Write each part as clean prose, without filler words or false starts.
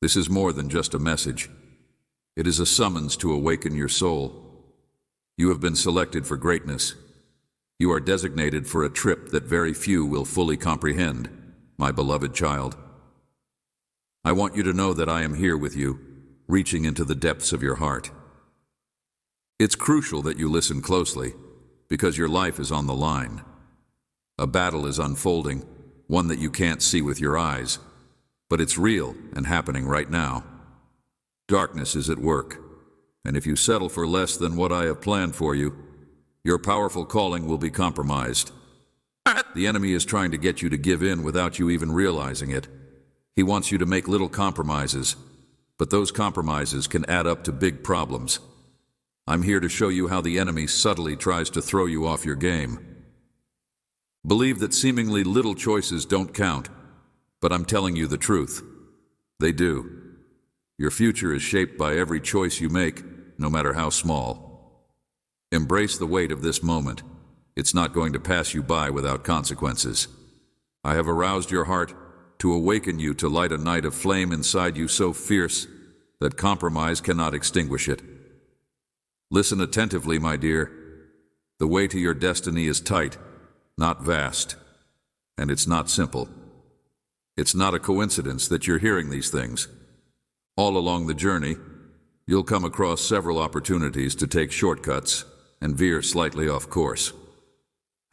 This is more than just a message. It is a summons to awaken your soul. You have been selected for greatness. You are designated for a trip that very few will fully comprehend, my beloved child. I want you to know that I am here with you, reaching into the depths of your heart. It's crucial that you listen closely, because your life is on the line. A battle is unfolding, one that you can't see with your eyes, but it's real and happening right now. Darkness is at work, and if you settle for less than what I have planned for you, your powerful calling will be compromised. The enemy is trying to get you to give in without you even realizing it. He wants you to make little compromises, but those compromises can add up to big problems. I'm here to show you how the enemy subtly tries to throw you off your game. Believe that seemingly little choices don't count, but I'm telling you the truth. They do. Your future is shaped by every choice you make, no matter how small. Embrace the weight of this moment. It's not going to pass you by without consequences. I have aroused your heart to awaken you to light a night of flame inside you so fierce that compromise cannot extinguish it. Listen attentively, my dear. The way to your destiny is tight, not vast, and it's not simple. It's not a coincidence that you're hearing these things. All along the journey, you'll come across several opportunities to take shortcuts and veer slightly off course.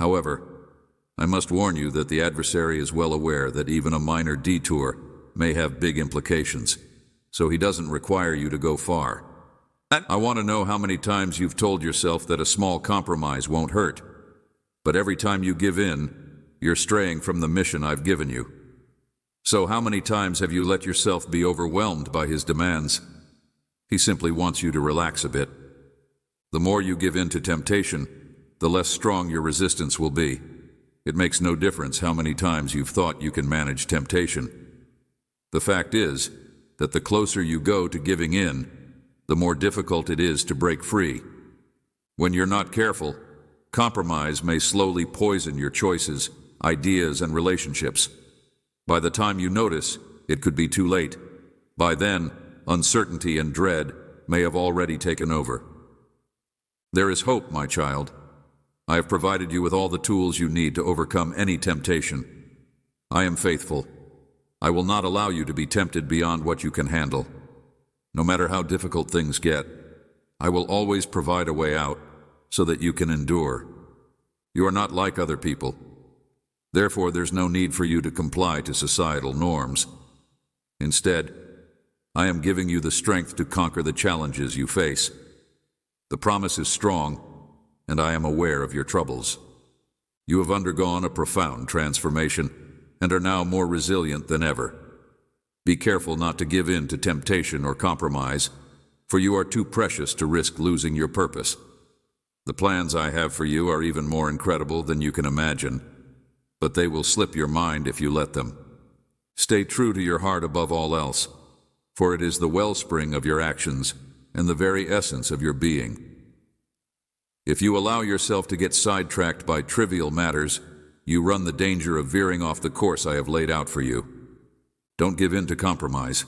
However, I must warn you that the adversary is well aware that even a minor detour may have big implications, so he doesn't require you to go far. I want to know how many times you've told yourself that a small compromise won't hurt, but every time you give in, you're straying from the mission I've given you. So how many times have you let yourself be overwhelmed by his demands? He simply wants you to relax a bit. The more you give in to temptation, the less strong your resistance will be. It makes no difference how many times you've thought you can manage temptation. The fact is that the closer you go to giving in, the more difficult it is to break free. When you're not careful, compromise may slowly poison your choices, ideas, and relationships. By the time you notice, it could be too late. By then, uncertainty and dread may have already taken over. There is hope, my child. I have provided you with all the tools you need to overcome any temptation. I am faithful. I will not allow you to be tempted beyond what you can handle. No matter how difficult things get, I will always provide a way out so that you can endure. You are not like other people. Therefore, there's no need for you to comply to societal norms. Instead, I am giving you the strength to conquer the challenges you face. The promise is strong, and I am aware of your troubles. You have undergone a profound transformation and are now more resilient than ever. Be careful not to give in to temptation or compromise, for you are too precious to risk losing your purpose. The plans I have for you are even more incredible than you can imagine, but they will slip your mind if you let them. Stay true to your heart above all else, for it is the wellspring of your actions and the very essence of your being. If you allow yourself to get sidetracked by trivial matters, you run the danger of veering off the course I have laid out for you. Don't give in to compromise.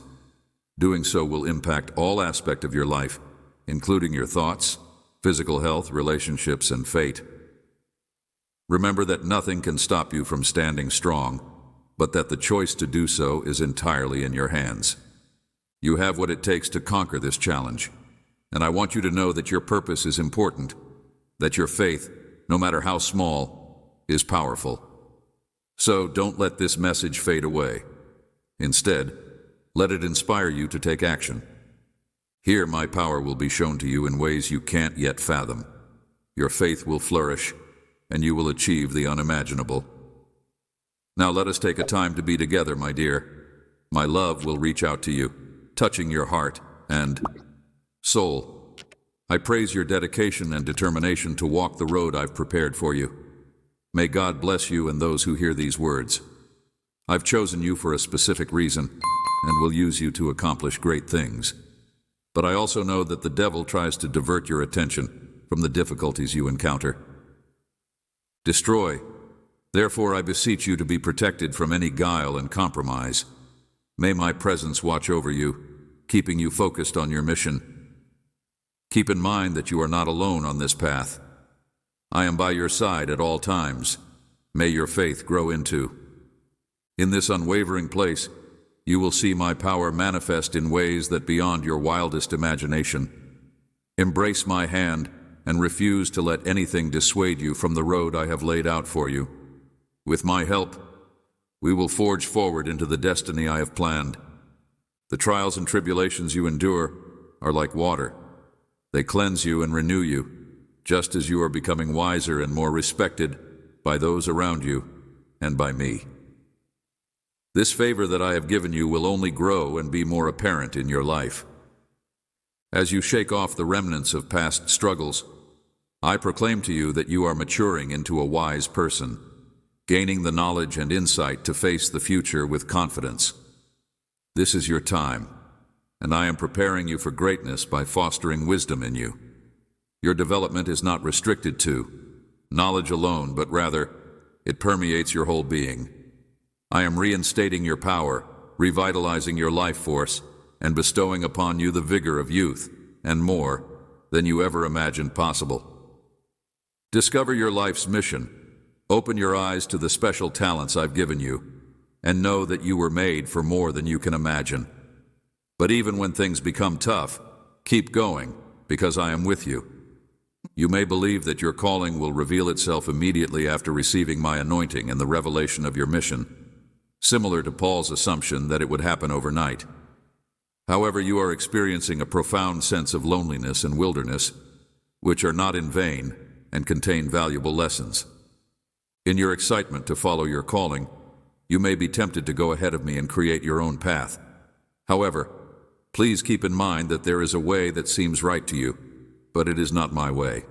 Doing so will impact all aspects of your life, including your thoughts, physical health, relationships, and fate. Remember that nothing can stop you from standing strong, but that the choice to do so is entirely in your hands. You have what it takes to conquer this challenge, and I want you to know that your purpose is important, that your faith, no matter how small, is powerful. So don't let this message fade away. Instead, let it inspire you to take action. Here, my power will be shown to you in ways you can't yet fathom. Your faith will flourish, and you will achieve the unimaginable. Now let us take a time to be together, my dear. My love will reach out to you, touching your heart and soul. I praise your dedication and determination to walk the road I've prepared for you. May God bless you and those who hear these words. I've chosen you for a specific reason and will use you to accomplish great things. But I also know that the devil tries to divert your attention from the difficulties you encounter. Destroy. Therefore, I beseech you to be protected from any guile and compromise. May my presence watch over you, keeping you focused on your mission. Keep in mind that you are not alone on this path. I am by your side at all times. May your faith grow into. In this unwavering place, you will see my power manifest in ways that beyond your wildest imagination. Embrace my hand and refuse to let anything dissuade you from the road I have laid out for you. With my help, we will forge forward into the destiny I have planned. The trials and tribulations you endure are like water. They cleanse you and renew you, just as you are becoming wiser and more respected by those around you and by me. This favor that I have given you will only grow and be more apparent in your life. As you shake off the remnants of past struggles, I proclaim to you that you are maturing into a wise person, gaining the knowledge and insight to face the future with confidence. This is your time, and I am preparing you for greatness by fostering wisdom in you. Your development is not restricted to knowledge alone, but rather it permeates your whole being. I am reinstating your power, revitalizing your life force, and bestowing upon you the vigor of youth, and more than you ever imagined possible. Discover your life's mission. Open your eyes to the special talents I've given you, and know that you were made for more than you can imagine. But even when things become tough, keep going, because I am with you. You may believe that your calling will reveal itself immediately after receiving my anointing and the revelation of your mission, similar to Paul's assumption that it would happen overnight. However, you are experiencing a profound sense of loneliness and wilderness, which are not in vain and contain valuable lessons. In your excitement to follow your calling, you may be tempted to go ahead of me and create your own path. However, please keep in mind that there is a way that seems right to you, but it is not my way.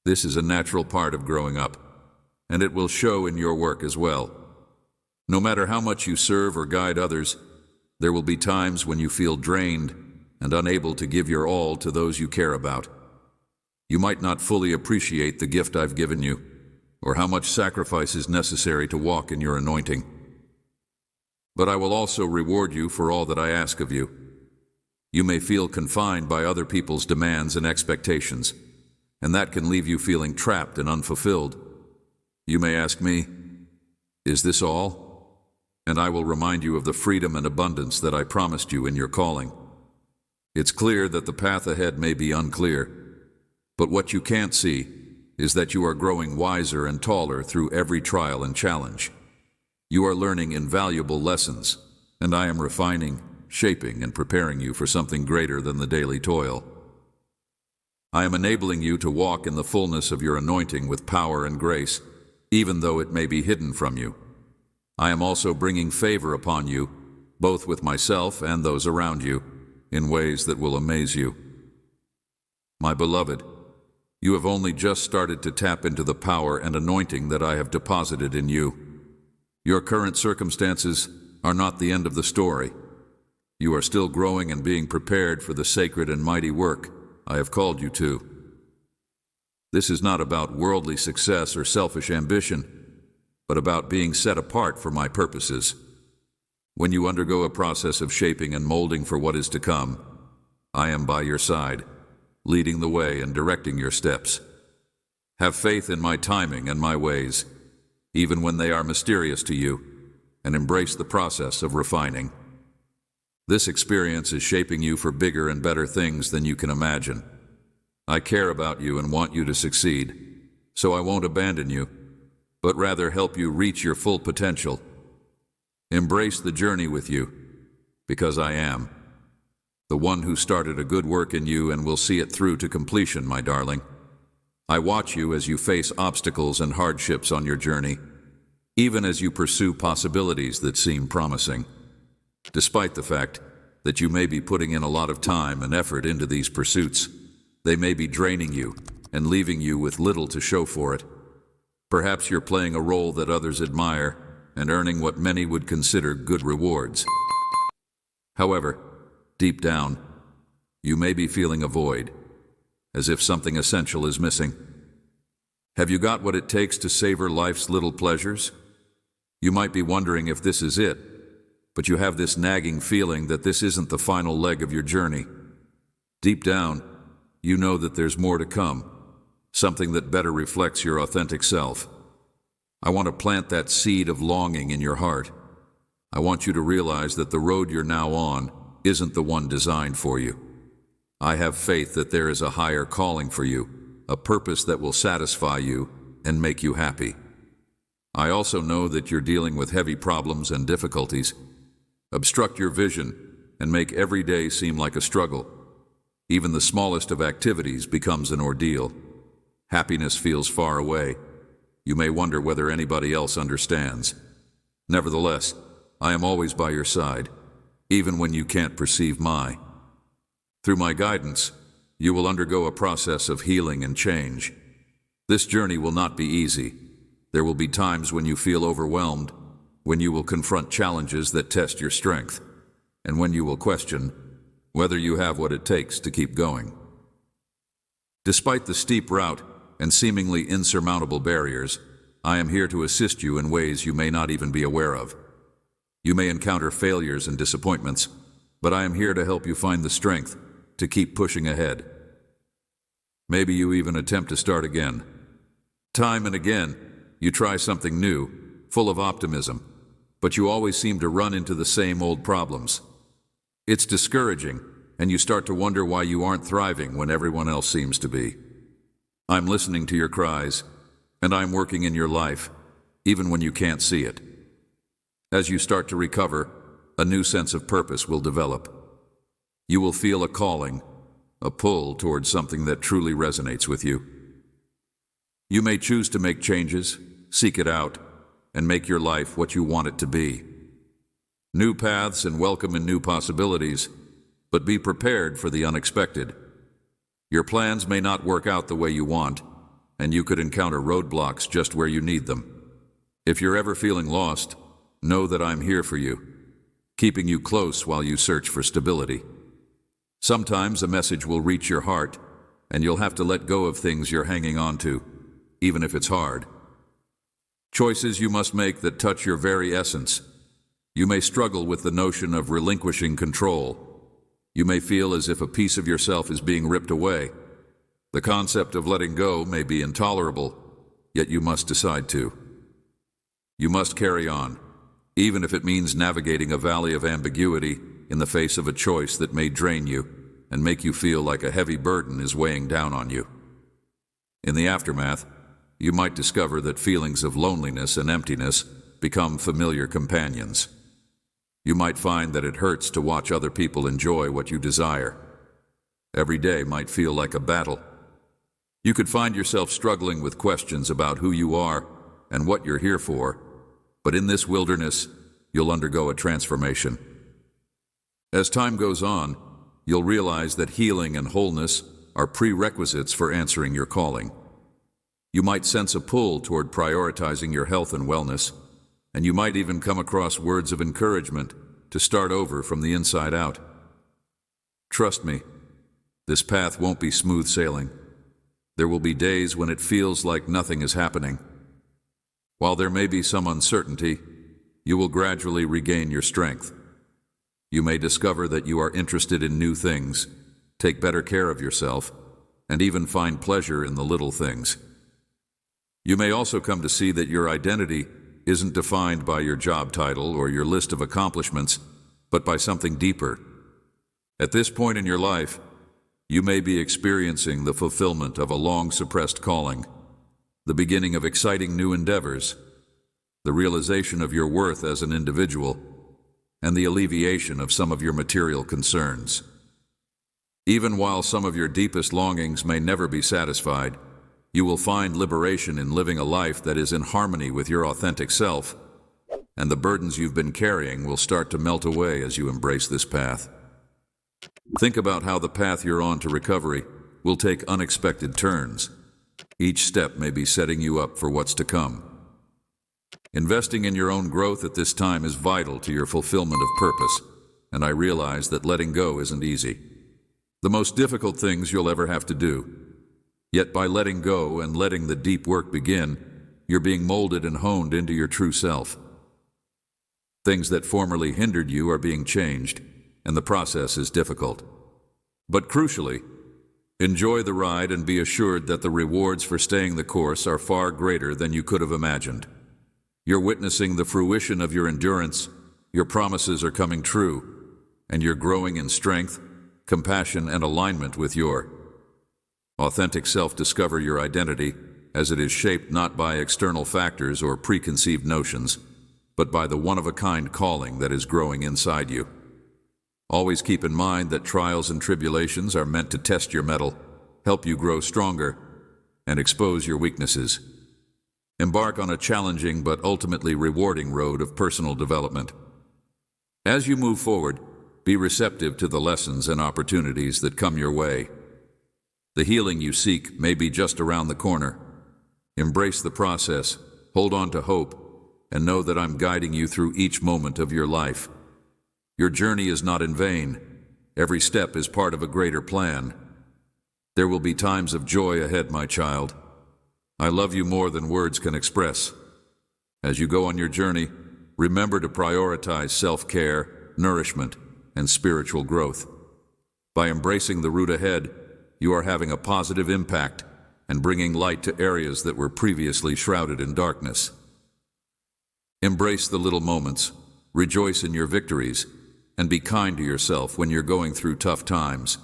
This is a natural part of growing up, and it will show in your work as well. No matter how much you serve or guide others, there will be times when you feel drained and unable to give your all to those you care about. You might not fully appreciate the gift I've given you, or how much sacrifice is necessary to walk in your anointing. But I will also reward you for all that I ask of you. You may feel confined by other people's demands and expectations, and that can leave you feeling trapped and unfulfilled. You may ask me, "Is this all?" And I will remind you of the freedom and abundance that I promised you in your calling. It's clear that the path ahead may be unclear, but what you can't see is that you are growing wiser and taller through every trial and challenge. You are learning invaluable lessons, and I am refining, shaping, and preparing you for something greater than the daily toil. I am enabling you to walk in the fullness of your anointing with power and grace, even though it may be hidden from you. I am also bringing favor upon you, both with myself and those around you, in ways that will amaze you. My beloved, you have only just started to tap into the power and anointing that I have deposited in you. Your current circumstances are not the end of the story. You are still growing and being prepared for the sacred and mighty work I have called you to. This is not about worldly success or selfish ambition, but about being set apart for my purposes. When you undergo a process of shaping and molding for what is to come, I am by your side, leading the way and directing your steps. Have faith in my timing and my ways, even when they are mysterious to you, and embrace the process of refining. This experience is shaping you for bigger and better things than you can imagine. I care about you and want you to succeed, so I won't abandon you, but rather help you reach your full potential. Embrace the journey with you, because I am the one who started a good work in you and will see it through to completion, my darling. I watch you as you face obstacles and hardships on your journey, even as you pursue possibilities that seem promising. Despite the fact that you may be putting in a lot of time and effort into these pursuits, they may be draining you and leaving you with little to show for it. Perhaps you're playing a role that others admire and earning what many would consider good rewards. However, deep down, you may be feeling a void, as if something essential is missing. Have you got what it takes to savor life's little pleasures? You might be wondering if this is it, but you have this nagging feeling that this isn't the final leg of your journey. Deep down, you know that there's more to come, something that better reflects your authentic self. I want to plant that seed of longing in your heart. I want you to realize that the road you're now on isn't the one designed for you. I have faith that there is a higher calling for you, a purpose that will satisfy you and make you happy. I also know that you're dealing with heavy problems and difficulties. Obstruct your vision and make every day seem like a struggle. Even the smallest of activities becomes an ordeal. Happiness feels far away. You may wonder whether anybody else understands. Nevertheless, I am always by your side, even when you can't perceive my. Through my guidance, you will undergo a process of healing and change. This journey will not be easy. There will be times when you feel overwhelmed, when you will confront challenges that test your strength, and when you will question whether you have what it takes to keep going. Despite the steep route and seemingly insurmountable barriers, I am here to assist you in ways you may not even be aware of. You may encounter failures and disappointments, but I am here to help you find the strength to keep pushing ahead. Maybe you even attempt to start again. Time and again, you try something new, full of optimism, but you always seem to run into the same old problems. It's discouraging, and you start to wonder why you aren't thriving when everyone else seems to be. I'm listening to your cries, and I'm working in your life, even when you can't see it. As you start to recover, a new sense of purpose will develop. You will feel a calling, a pull towards something that truly resonates with you. You may choose to make changes, seek it out, and make your life what you want it to be. New paths and welcome in new possibilities, but be prepared for the unexpected. Your plans may not work out the way you want, and you could encounter roadblocks just where you need them. If you're ever feeling lost, know that I'm here for you, keeping you close while you search for stability. Sometimes a message will reach your heart, and you'll have to let go of things you're hanging on to, even if it's hard. Choices you must make that touch your very essence. You may struggle with the notion of relinquishing control. You may feel as if a piece of yourself is being ripped away. The concept of letting go may be intolerable, yet you must decide to. You must carry on, even if it means navigating a valley of ambiguity in the face of a choice that may drain you and make you feel like a heavy burden is weighing down on you. In the aftermath, you might discover that feelings of loneliness and emptiness become familiar companions. You might find that it hurts to watch other people enjoy what you desire. Every day might feel like a battle. You could find yourself struggling with questions about who you are and what you're here for, but in this wilderness, you'll undergo a transformation. As time goes on, you'll realize that healing and wholeness are prerequisites for answering your calling. You might sense a pull toward prioritizing your health and wellness, and you might even come across words of encouragement to start over from the inside out. Trust me, this path won't be smooth sailing. There will be days when it feels like nothing is happening. While there may be some uncertainty, you will gradually regain your strength. You may discover that you are interested in new things, take better care of yourself, and even find pleasure in the little things. You may also come to see that your identity isn't defined by your job title or your list of accomplishments, but by something deeper. At this point in your life, you may be experiencing the fulfillment of a long-suppressed calling, the beginning of exciting new endeavors, the realization of your worth as an individual, and the alleviation of some of your material concerns. Even while some of your deepest longings may never be satisfied, you will find liberation in living a life that is in harmony with your authentic self, and the burdens you've been carrying will start to melt away as you embrace this path. Think about how the path you're on to recovery will take unexpected turns. Each step may be setting you up for what's to come. Investing in your own growth at this time is vital to your fulfillment of purpose, and I realize that letting go isn't easy. The most difficult things you'll ever have to do. Yet by letting go and letting the deep work begin, you're being molded and honed into your true self. Things that formerly hindered you are being changed, and the process is difficult. But crucially, enjoy the ride and be assured that the rewards for staying the course are far greater than you could have imagined. You're witnessing the fruition of your endurance, your promises are coming true, and you're growing in strength, compassion, and alignment with your authentic self. Discover your identity as it is shaped not by external factors or preconceived notions, but by the one-of-a-kind calling that is growing inside you. Always keep in mind that trials and tribulations are meant to test your mettle, help you grow stronger, and expose your weaknesses. Embark on a challenging but ultimately rewarding road of personal development. As you move forward, be receptive to the lessons and opportunities that come your way. The healing you seek may be just around the corner. Embrace the process, hold on to hope, and know that I'm guiding you through each moment of your life. Your journey is not in vain. Every step is part of a greater plan. There will be times of joy ahead, my child. I love you more than words can express. As you go on your journey, remember to prioritize self-care, nourishment, and spiritual growth. By embracing the route ahead, you are having a positive impact and bringing light to areas that were previously shrouded in darkness. Embrace the little moments, rejoice in your victories, and be kind to yourself when you're going through tough times.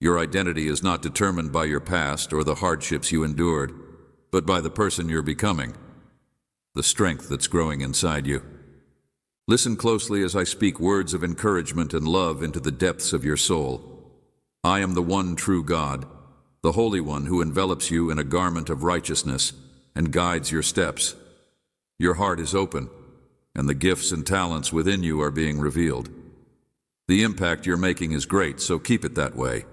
Your identity is not determined by your past or the hardships you endured, but by the person you're becoming, the strength that's growing inside you. Listen closely as I speak words of encouragement and love into the depths of your soul. I am the one true God, the Holy One who envelops you in a garment of righteousness and guides your steps. Your heart is open, and the gifts and talents within you are being revealed. The impact you're making is great, so keep it that way.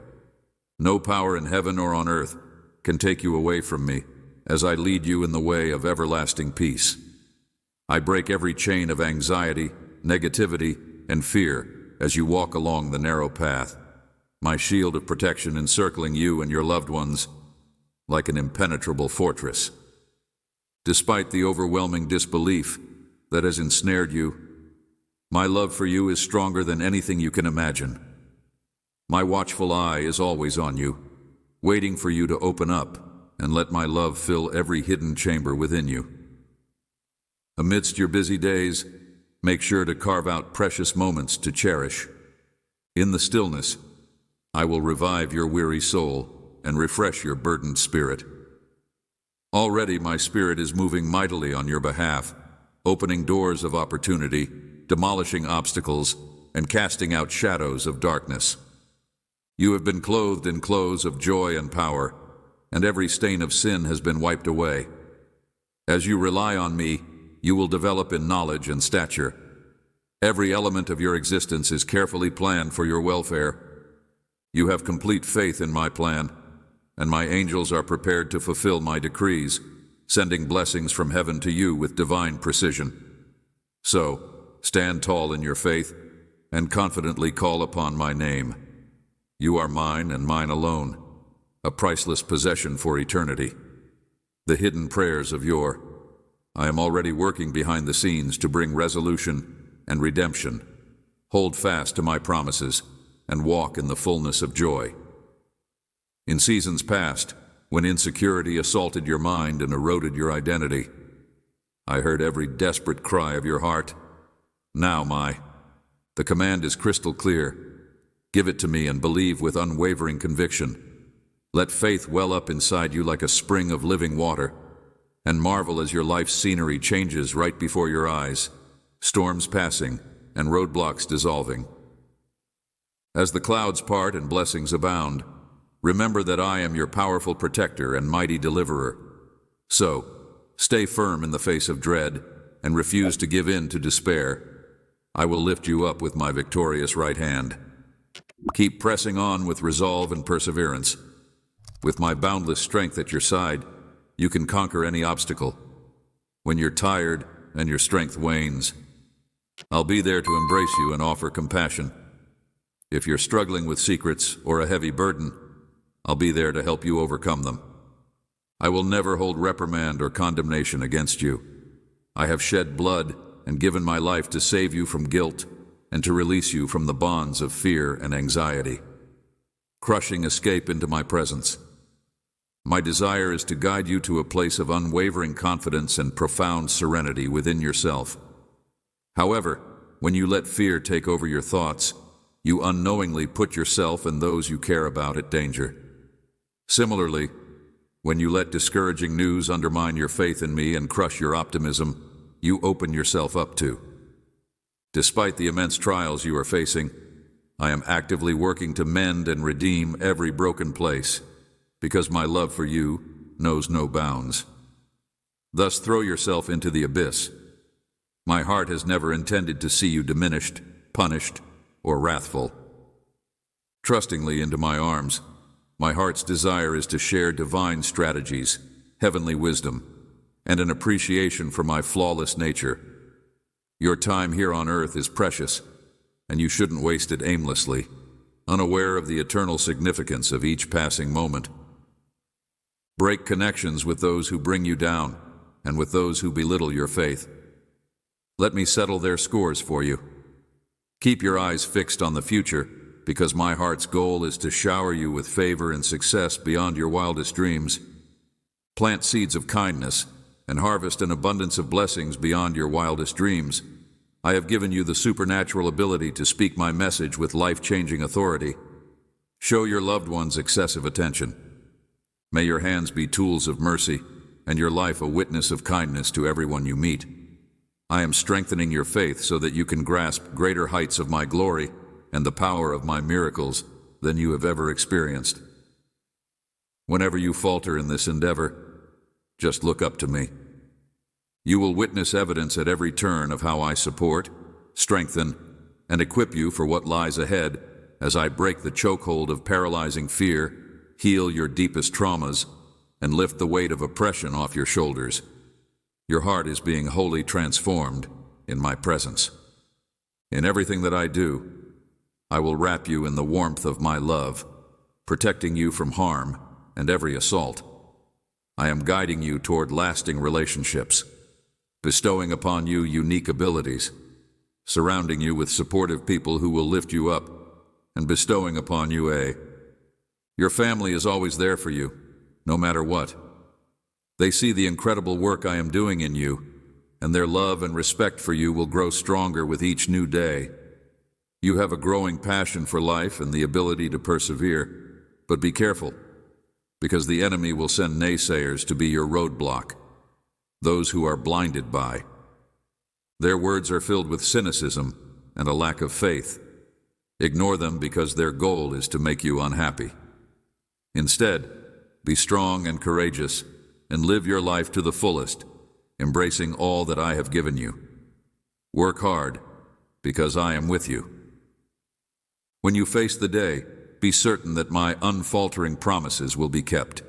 No power in heaven or on earth can take you away from me, as I lead you in the way of everlasting peace. I break every chain of anxiety, negativity, and fear as you walk along the narrow path, my shield of protection encircling you and your loved ones like an impenetrable fortress. Despite the overwhelming disbelief that has ensnared you, my love for you is stronger than anything you can imagine. My watchful eye is always on you, waiting for you to open up and let my love fill every hidden chamber within you. Amidst your busy days, make sure to carve out precious moments to cherish. In the stillness, I will revive your weary soul and refresh your burdened spirit. Already my spirit is moving mightily on your behalf, opening doors of opportunity, demolishing obstacles, and casting out shadows of darkness. You have been clothed in clothes of joy and power, and every stain of sin has been wiped away. As you rely on me, you will develop in knowledge and stature. Every element of your existence is carefully planned for your welfare. You have complete faith in my plan, and my angels are prepared to fulfill my decrees, sending blessings from heaven to you with divine precision. So, stand tall in your faith and confidently call upon my name. You are mine and mine alone, a priceless possession for eternity. The hidden prayers of yore. I am already working behind the scenes to bring resolution and redemption. Hold fast to my promises and walk in the fullness of joy. In seasons past, when insecurity assaulted your mind and eroded your identity, I heard every desperate cry of your heart. Now, the command is crystal clear. Give it to me and believe with unwavering conviction. Let faith well up inside you like a spring of living water, and marvel as your life's scenery changes right before your eyes, storms passing and roadblocks dissolving. As the clouds part and blessings abound, remember that I am your powerful protector and mighty deliverer. So, stay firm in the face of dread and refuse to give in to despair. I will lift you up with my victorious right hand. Keep pressing on with resolve and perseverance. With my boundless strength at your side, you can conquer any obstacle. When you're tired and your strength wanes, I'll be there to embrace you and offer compassion. If you're struggling with secrets or a heavy burden, I'll be there to help you overcome them. I will never hold reprimand or condemnation against you. I have shed blood and given my life to save you from guilt and to release you from the bonds of fear and anxiety. Crushing escape into my presence. My desire is to guide you to a place of unwavering confidence and profound serenity within yourself. However, when you let fear take over your thoughts, you unknowingly put yourself and those you care about at danger. Similarly, when you let discouraging news undermine your faith in me and crush your optimism, you open yourself up to. Despite the immense trials you are facing, I am actively working to mend and redeem every broken place, because my love for you knows no bounds. Thus throw yourself into the abyss. My heart has never intended to see you diminished, punished, or wrathful. Trustingly into my arms, my heart's desire is to share divine strategies, heavenly wisdom, and an appreciation for my flawless nature. Your time here on earth is precious, and you shouldn't waste it aimlessly, unaware of the eternal significance of each passing moment. Break connections with those who bring you down, and with those who belittle your faith. Let me settle their scores for you. Keep your eyes fixed on the future, because my heart's goal is to shower you with favor and success beyond your wildest dreams. Plant seeds of kindness and harvest an abundance of blessings beyond your wildest dreams. I have given you the supernatural ability to speak my message with life-changing authority. Show your loved ones excessive attention. May your hands be tools of mercy, and your life a witness of kindness to everyone you meet. I am strengthening your faith so that you can grasp greater heights of my glory and the power of my miracles than you have ever experienced. Whenever you falter in this endeavor, just look up to me. You will witness evidence at every turn of how I support, strengthen, and equip you for what lies ahead as I break the chokehold of paralyzing fear, heal your deepest traumas, and lift the weight of oppression off your shoulders. Your heart is being wholly transformed in my presence. In everything that I do, I will wrap you in the warmth of my love, protecting you from harm and every assault. I am guiding you toward lasting relationships, bestowing upon you unique abilities, surrounding you with supportive people who will lift you up, and bestowing upon you your family is always there for you, no matter what. They see the incredible work I am doing in you, and their love and respect for you will grow stronger with each new day. You have a growing passion for life and the ability to persevere, but be careful, because the enemy will send naysayers to be your roadblock, those who are blinded by. Their words are filled with cynicism and a lack of faith. Ignore them because their goal is to make you unhappy. Instead, be strong and courageous and live your life to the fullest, embracing all that I have given you. Work hard, because I am with you. When you face the day, be certain that my unfaltering promises will be kept.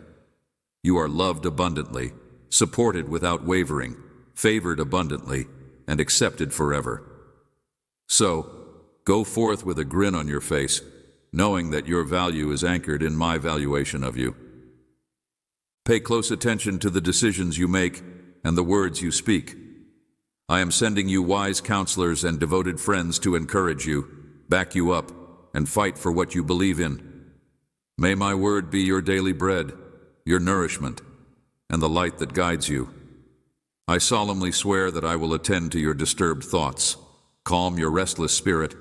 You are loved abundantly, supported without wavering, favored abundantly, and accepted forever. So, go forth with a grin on your face, knowing that your value is anchored in my valuation of you. Pay close attention to the decisions you make and the words you speak. I am sending you wise counselors and devoted friends to encourage you, back you up, and fight for what you believe in. May my word be your daily bread, your nourishment, and the light that guides you. I solemnly swear that I will attend to your disturbed thoughts, calm your restless spirit,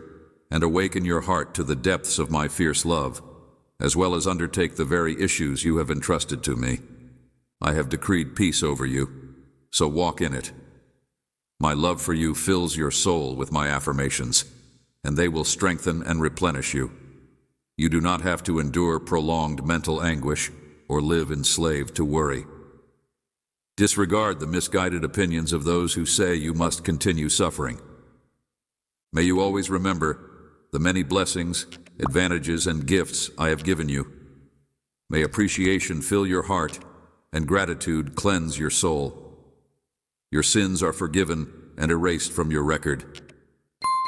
and awaken your heart to the depths of my fierce love, as well as undertake the very issues you have entrusted to me. I have decreed peace over you, so walk in it. My love for you fills your soul with my affirmations, and they will strengthen and replenish you. You do not have to endure prolonged mental anguish or live enslaved to worry. Disregard the misguided opinions of those who say you must continue suffering. May you always remember the many blessings, advantages, and gifts I have given you. May appreciation fill your heart and gratitude cleanse your soul. Your sins are forgiven and erased from your record.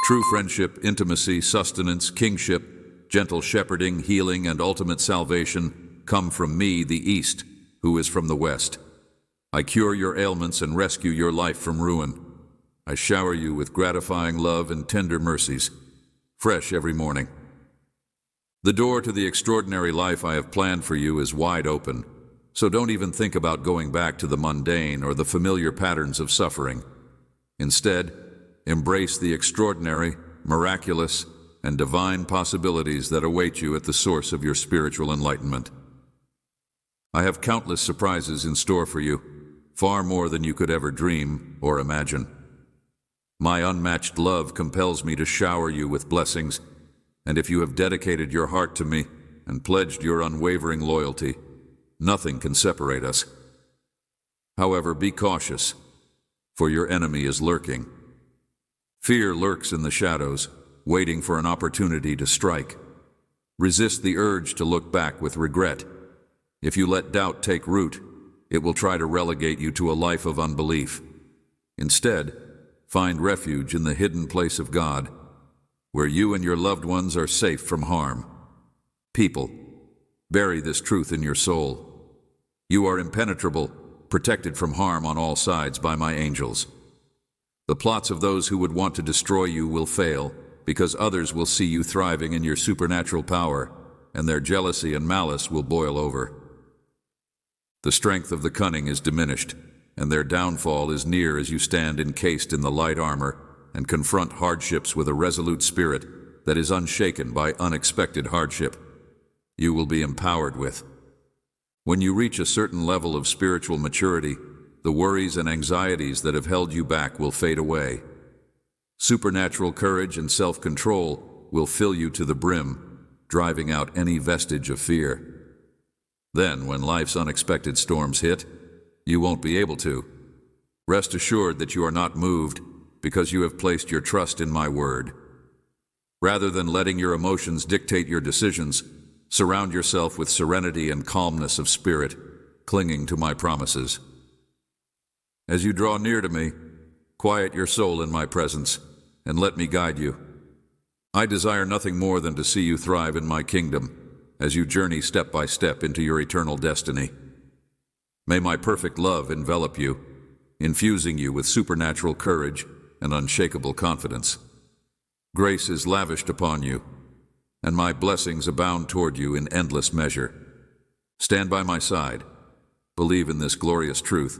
True friendship, intimacy, sustenance, kingship, gentle shepherding, healing, and ultimate salvation come from me, the East, who is from the West. I cure your ailments and rescue your life from ruin. I shower you with gratifying love and tender mercies, fresh every morning. The door to the extraordinary life I have planned for you is wide open, so don't even think about going back to the mundane or the familiar patterns of suffering. Instead, embrace the extraordinary, miraculous, and divine possibilities that await you at the source of your spiritual enlightenment. I have countless surprises in store for you, far more than you could ever dream or imagine. My unmatched love compels me to shower you with blessings, and if you have dedicated your heart to me and pledged your unwavering loyalty, nothing can separate us. However, be cautious, for your enemy is lurking. Fear lurks in the shadows, waiting for an opportunity to strike. Resist the urge to look back with regret. If you let doubt take root, it will try to relegate you to a life of unbelief. Instead, find refuge in the hidden place of God, where you and your loved ones are safe from harm. People, bury this truth in your soul. You are impenetrable, protected from harm on all sides by my angels. The plots of those who would want to destroy you will fail, because others will see you thriving in your supernatural power, and their jealousy and malice will boil over. The strength of the cunning is diminished, and their downfall is near as you stand encased in the light armor and confront hardships with a resolute spirit that is unshaken by unexpected hardship. You will be empowered with. When you reach a certain level of spiritual maturity, the worries and anxieties that have held you back will fade away. Supernatural courage and self-control will fill you to the brim, driving out any vestige of fear. Then, when life's unexpected storms hit, you won't be able to. Rest assured that you are not moved because you have placed your trust in my word. Rather than letting your emotions dictate your decisions, surround yourself with serenity and calmness of spirit, clinging to my promises. As you draw near to me, quiet your soul in my presence and let me guide you. I desire nothing more than to see you thrive in my kingdom as you journey step by step into your eternal destiny. May my perfect love envelop you, infusing you with supernatural courage and unshakable confidence. Grace is lavished upon you, and my blessings abound toward you in endless measure. Stand by my side, believe in this glorious truth,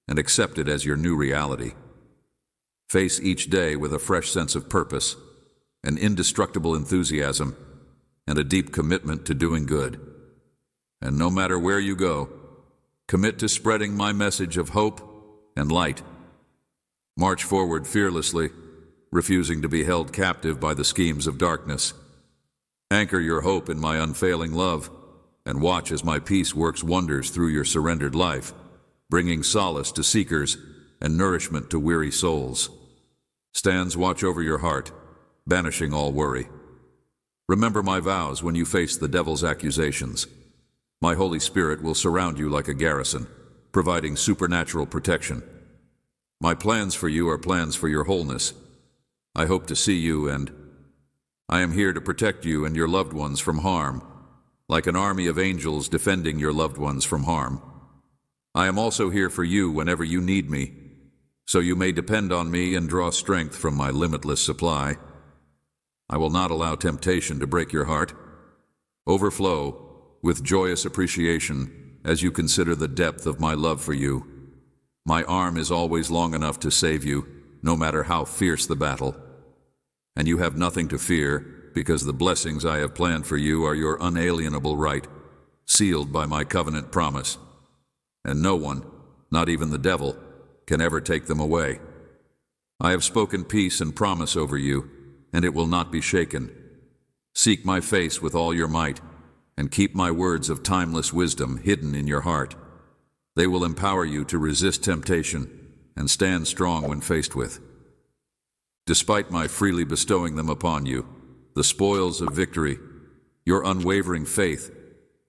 and accept it as your new reality. Face each day with a fresh sense of purpose, an indestructible enthusiasm, and a deep commitment to doing good. And no matter where you go, commit to spreading my message of hope and light. March forward fearlessly, refusing to be held captive by the schemes of darkness. Anchor your hope in my unfailing love, and watch as my peace works wonders through your surrendered life, bringing solace to seekers and nourishment to weary souls. Stands watch over your heart, banishing all worry. Remember my vows when you face the devil's accusations. My Holy Spirit will surround you like a garrison, providing supernatural protection. My plans for you are plans for your wholeness. I hope to see you, and I am here to protect you and your loved ones from harm, like an army of angels defending your loved ones from harm. I am also here for you whenever you need me, so you may depend on me and draw strength from my limitless supply. I will not allow temptation to break your heart. Overflow with joyous appreciation as you consider the depth of my love for you. My arm is always long enough to save you, no matter how fierce the battle. And you have nothing to fear, because the blessings I have planned for you are your unalienable right, sealed by my covenant promise. And no one, not even the devil, can ever take them away. I have spoken peace and promise over you, and it will not be shaken. Seek my face with all your might, and keep my words of timeless wisdom hidden in your heart. They will empower you to resist temptation and stand strong when faced with. Despite my freely bestowing them upon you, the spoils of victory, your unwavering faith,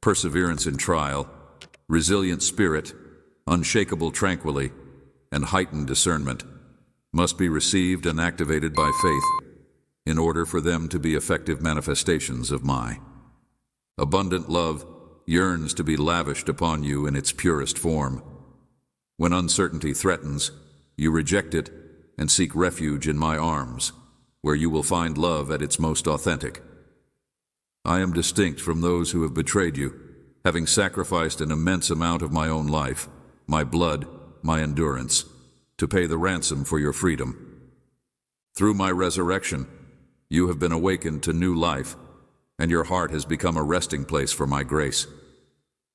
perseverance in trial, resilient spirit, unshakable tranquility, and heightened discernment must be received and activated by faith in order for them to be effective manifestations of my abundant love yearns to be lavished upon you in its purest form. When uncertainty threatens, you reject it and seek refuge in my arms, where you will find love at its most authentic. I am distinct from those who have betrayed you, having sacrificed an immense amount of my own life, my blood, my endurance, to pay the ransom for your freedom. Through my resurrection, you have been awakened to new life, and your heart has become a resting place for my grace.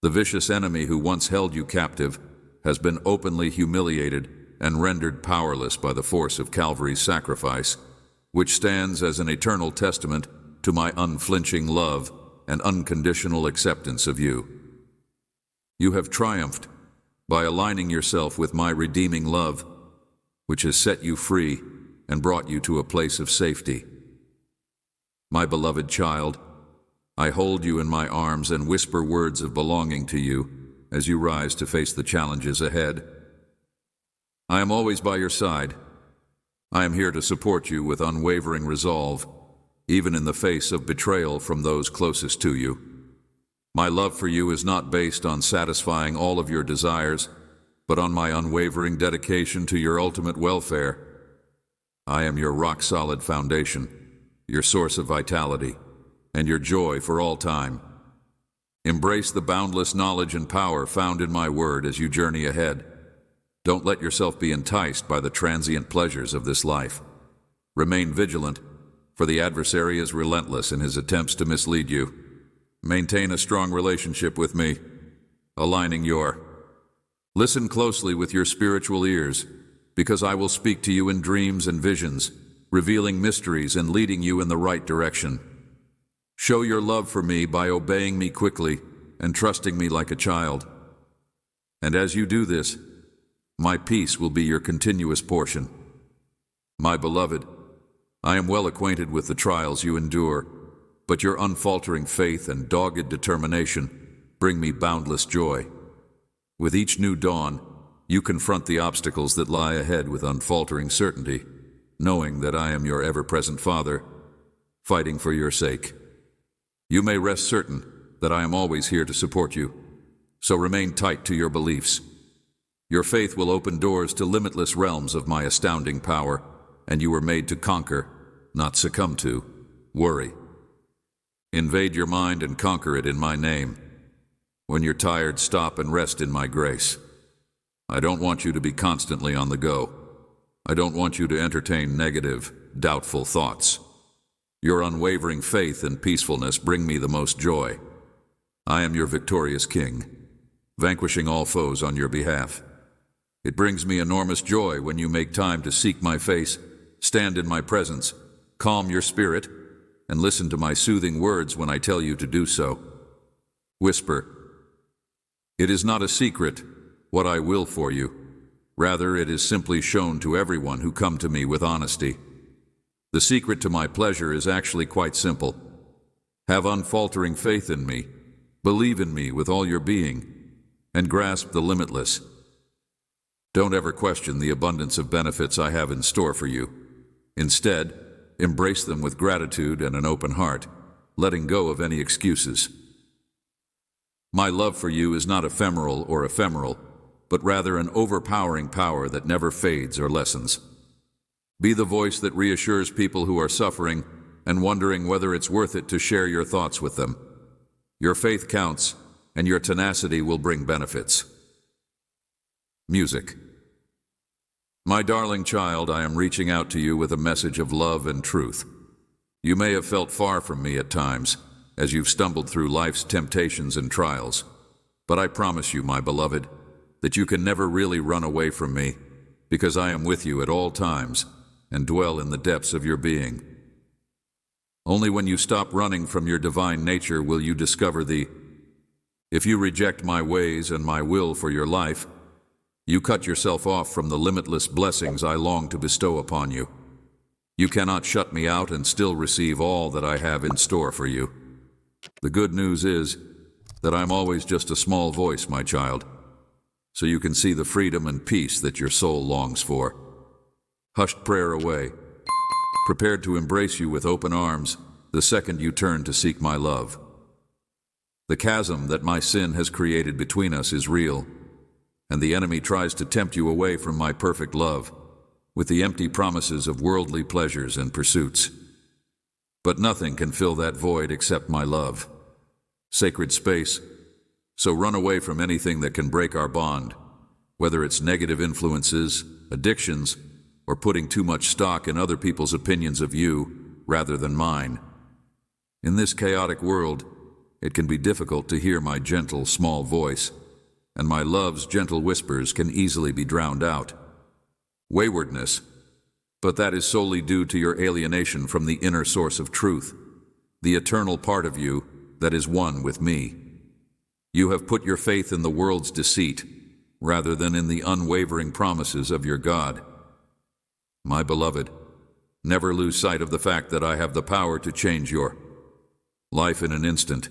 The vicious enemy who once held you captive has been openly humiliated and rendered powerless by the force of Calvary's sacrifice, which stands as an eternal testament to my unflinching love and unconditional acceptance of you. You have triumphed by aligning yourself with my redeeming love, which has set you free and brought you to a place of safety. My beloved child, I hold you in my arms and whisper words of belonging to you as you rise to face the challenges ahead. I am always by your side. I am here to support you with unwavering resolve, even in the face of betrayal from those closest to you. My love for you is not based on satisfying all of your desires, but on my unwavering dedication to your ultimate welfare. I am your rock-solid foundation, your source of vitality, and your joy for all time. Embrace the boundless knowledge and power found in my word as you journey ahead. Don't let yourself be enticed by the transient pleasures of this life. Remain vigilant, for the adversary is relentless in his attempts to mislead you. Maintain a strong relationship with me, aligning your. Listen closely with your spiritual ears, because I will speak to you in dreams and visions, revealing mysteries and leading you in the right direction. Show your love for me by obeying me quickly and trusting me like a child. And as you do this, my peace will be your continuous portion. My beloved, I am well acquainted with the trials you endure, but your unfaltering faith and dogged determination bring me boundless joy. With each new dawn, you confront the obstacles that lie ahead with unfaltering certainty, knowing that I am your ever-present Father, fighting for your sake. You may rest certain that I am always here to support you, so remain tight to your beliefs. Your faith will open doors to limitless realms of my astounding power, and you were made to conquer, not succumb to, worry. Invade your mind and conquer it in my name. When you're tired, stop and rest in my grace. I don't want you to be constantly on the go. I don't want you to entertain negative, doubtful thoughts. Your unwavering faith and peacefulness bring me the most joy. I am your victorious king, vanquishing all foes on your behalf. It brings me enormous joy when you make time to seek my face, stand in my presence, calm your spirit, and listen to my soothing words when I tell you to do so. Whisper, "It is not a secret what I will for you. Rather, it is simply shown to everyone who come to me with honesty. The secret to my pleasure is actually quite simple. Have unfaltering faith in me, believe in me with all your being, and grasp the limitless. Don't ever question the abundance of benefits I have in store for you. Instead, embrace them with gratitude and an open heart, letting go of any excuses. My love for you is not ephemeral, but rather an overpowering power that never fades or lessens. Be the voice that reassures people who are suffering and wondering whether it's worth it to share your thoughts with them. Your faith counts, and your tenacity will bring benefits." Music. My darling child, I am reaching out to you with a message of love and truth. You may have felt far from me at times, as you've stumbled through life's temptations and trials. But I promise you, my beloved, that you can never really run away from me, because I am with you at all times and dwell in the depths of your being. Only when you stop running from your divine nature will you discover If you reject my ways and my will for your life, you cut yourself off from the limitless blessings I long to bestow upon you. You cannot shut me out and still receive all that I have in store for you. The good news is that I'm always just a small voice, my child, so you can see the freedom and peace that your soul longs for. Hushed prayer away, prepared to embrace you with open arms the second you turn to seek my love. The chasm that my sin has created between us is real, and the enemy tries to tempt you away from my perfect love. with the empty promises of worldly pleasures and pursuits. But nothing can fill that void except my love. Sacred space, so run away from anything that can break our bond, whether it's negative influences, addictions, or putting too much stock in other people's opinions of you rather than mine. In this chaotic world, it can be difficult to hear my gentle, small voice, and my love's gentle whispers can easily be drowned out. Waywardness, but that is solely due to your alienation from the inner source of truth, the eternal part of you that is one with me. You have put your faith in the world's deceit, rather than in the unwavering promises of your God. My beloved, never lose sight of the fact that I have the power to change your life in an instant,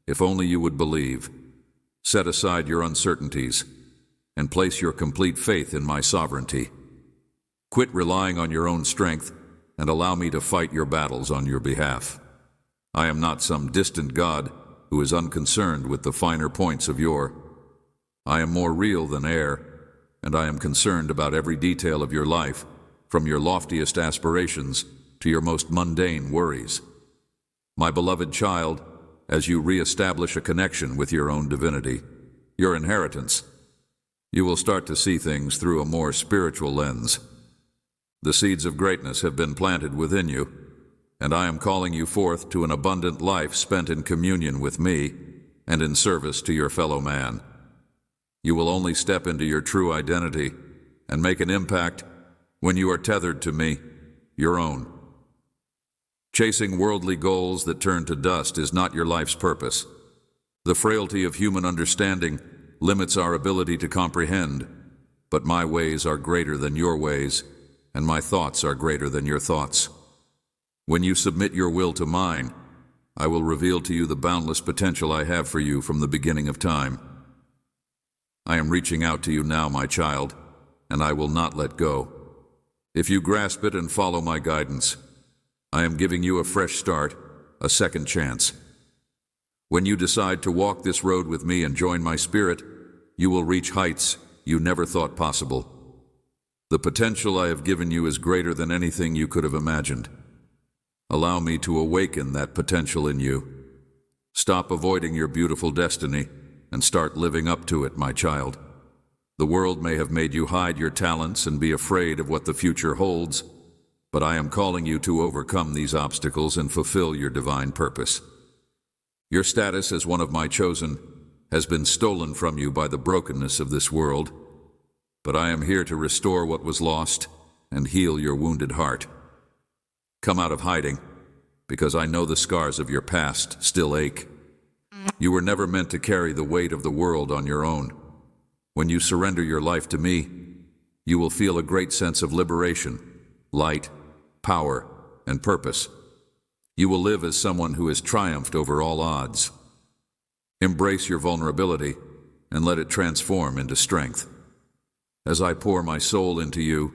if only you would believe. Set aside your uncertainties and place your complete faith in my sovereignty. Quit relying on your own strength and allow me to fight your battles on your behalf. I am not some distant God who is unconcerned with the finer points of your. I am more real than air, and I am concerned about every detail of your life, from your loftiest aspirations to your most mundane worries. My beloved child, as you re-establish a connection with your own divinity, your inheritance, you will start to see things through a more spiritual lens. The seeds of greatness have been planted within you, and I am calling you forth to an abundant life spent in communion with me and in service to your fellow man. You will only step into your true identity and make an impact when you are tethered to me, your own. Chasing worldly goals that turn to dust is not your life's purpose. The frailty of human understanding limits our ability to comprehend, but my ways are greater than your ways, and my thoughts are greater than your thoughts. When you submit your will to mine, I will reveal to you the boundless potential I have for you from the beginning of time. I am reaching out to you now, my child, and I will not let go. If you grasp it and follow my guidance, I am giving you a fresh start, a second chance. When you decide to walk this road with me and join my spirit, you will reach heights you never thought possible. The potential I have given you is greater than anything you could have imagined. Allow me to awaken that potential in you. Stop avoiding your beautiful destiny and start living up to it, my child. The world may have made you hide your talents and be afraid of what the future holds, but I am calling you to overcome these obstacles and fulfill your divine purpose. Your status as one of my chosen has been stolen from you by the brokenness of this world, but I am here to restore what was lost and heal your wounded heart. Come out of hiding, because I know the scars of your past still ache. You were never meant to carry the weight of the world on your own. When you surrender your life to me, you will feel a great sense of liberation, light, power, and purpose. You will live as someone who has triumphed over all odds. Embrace your vulnerability and let it transform into strength. As I pour my soul into you,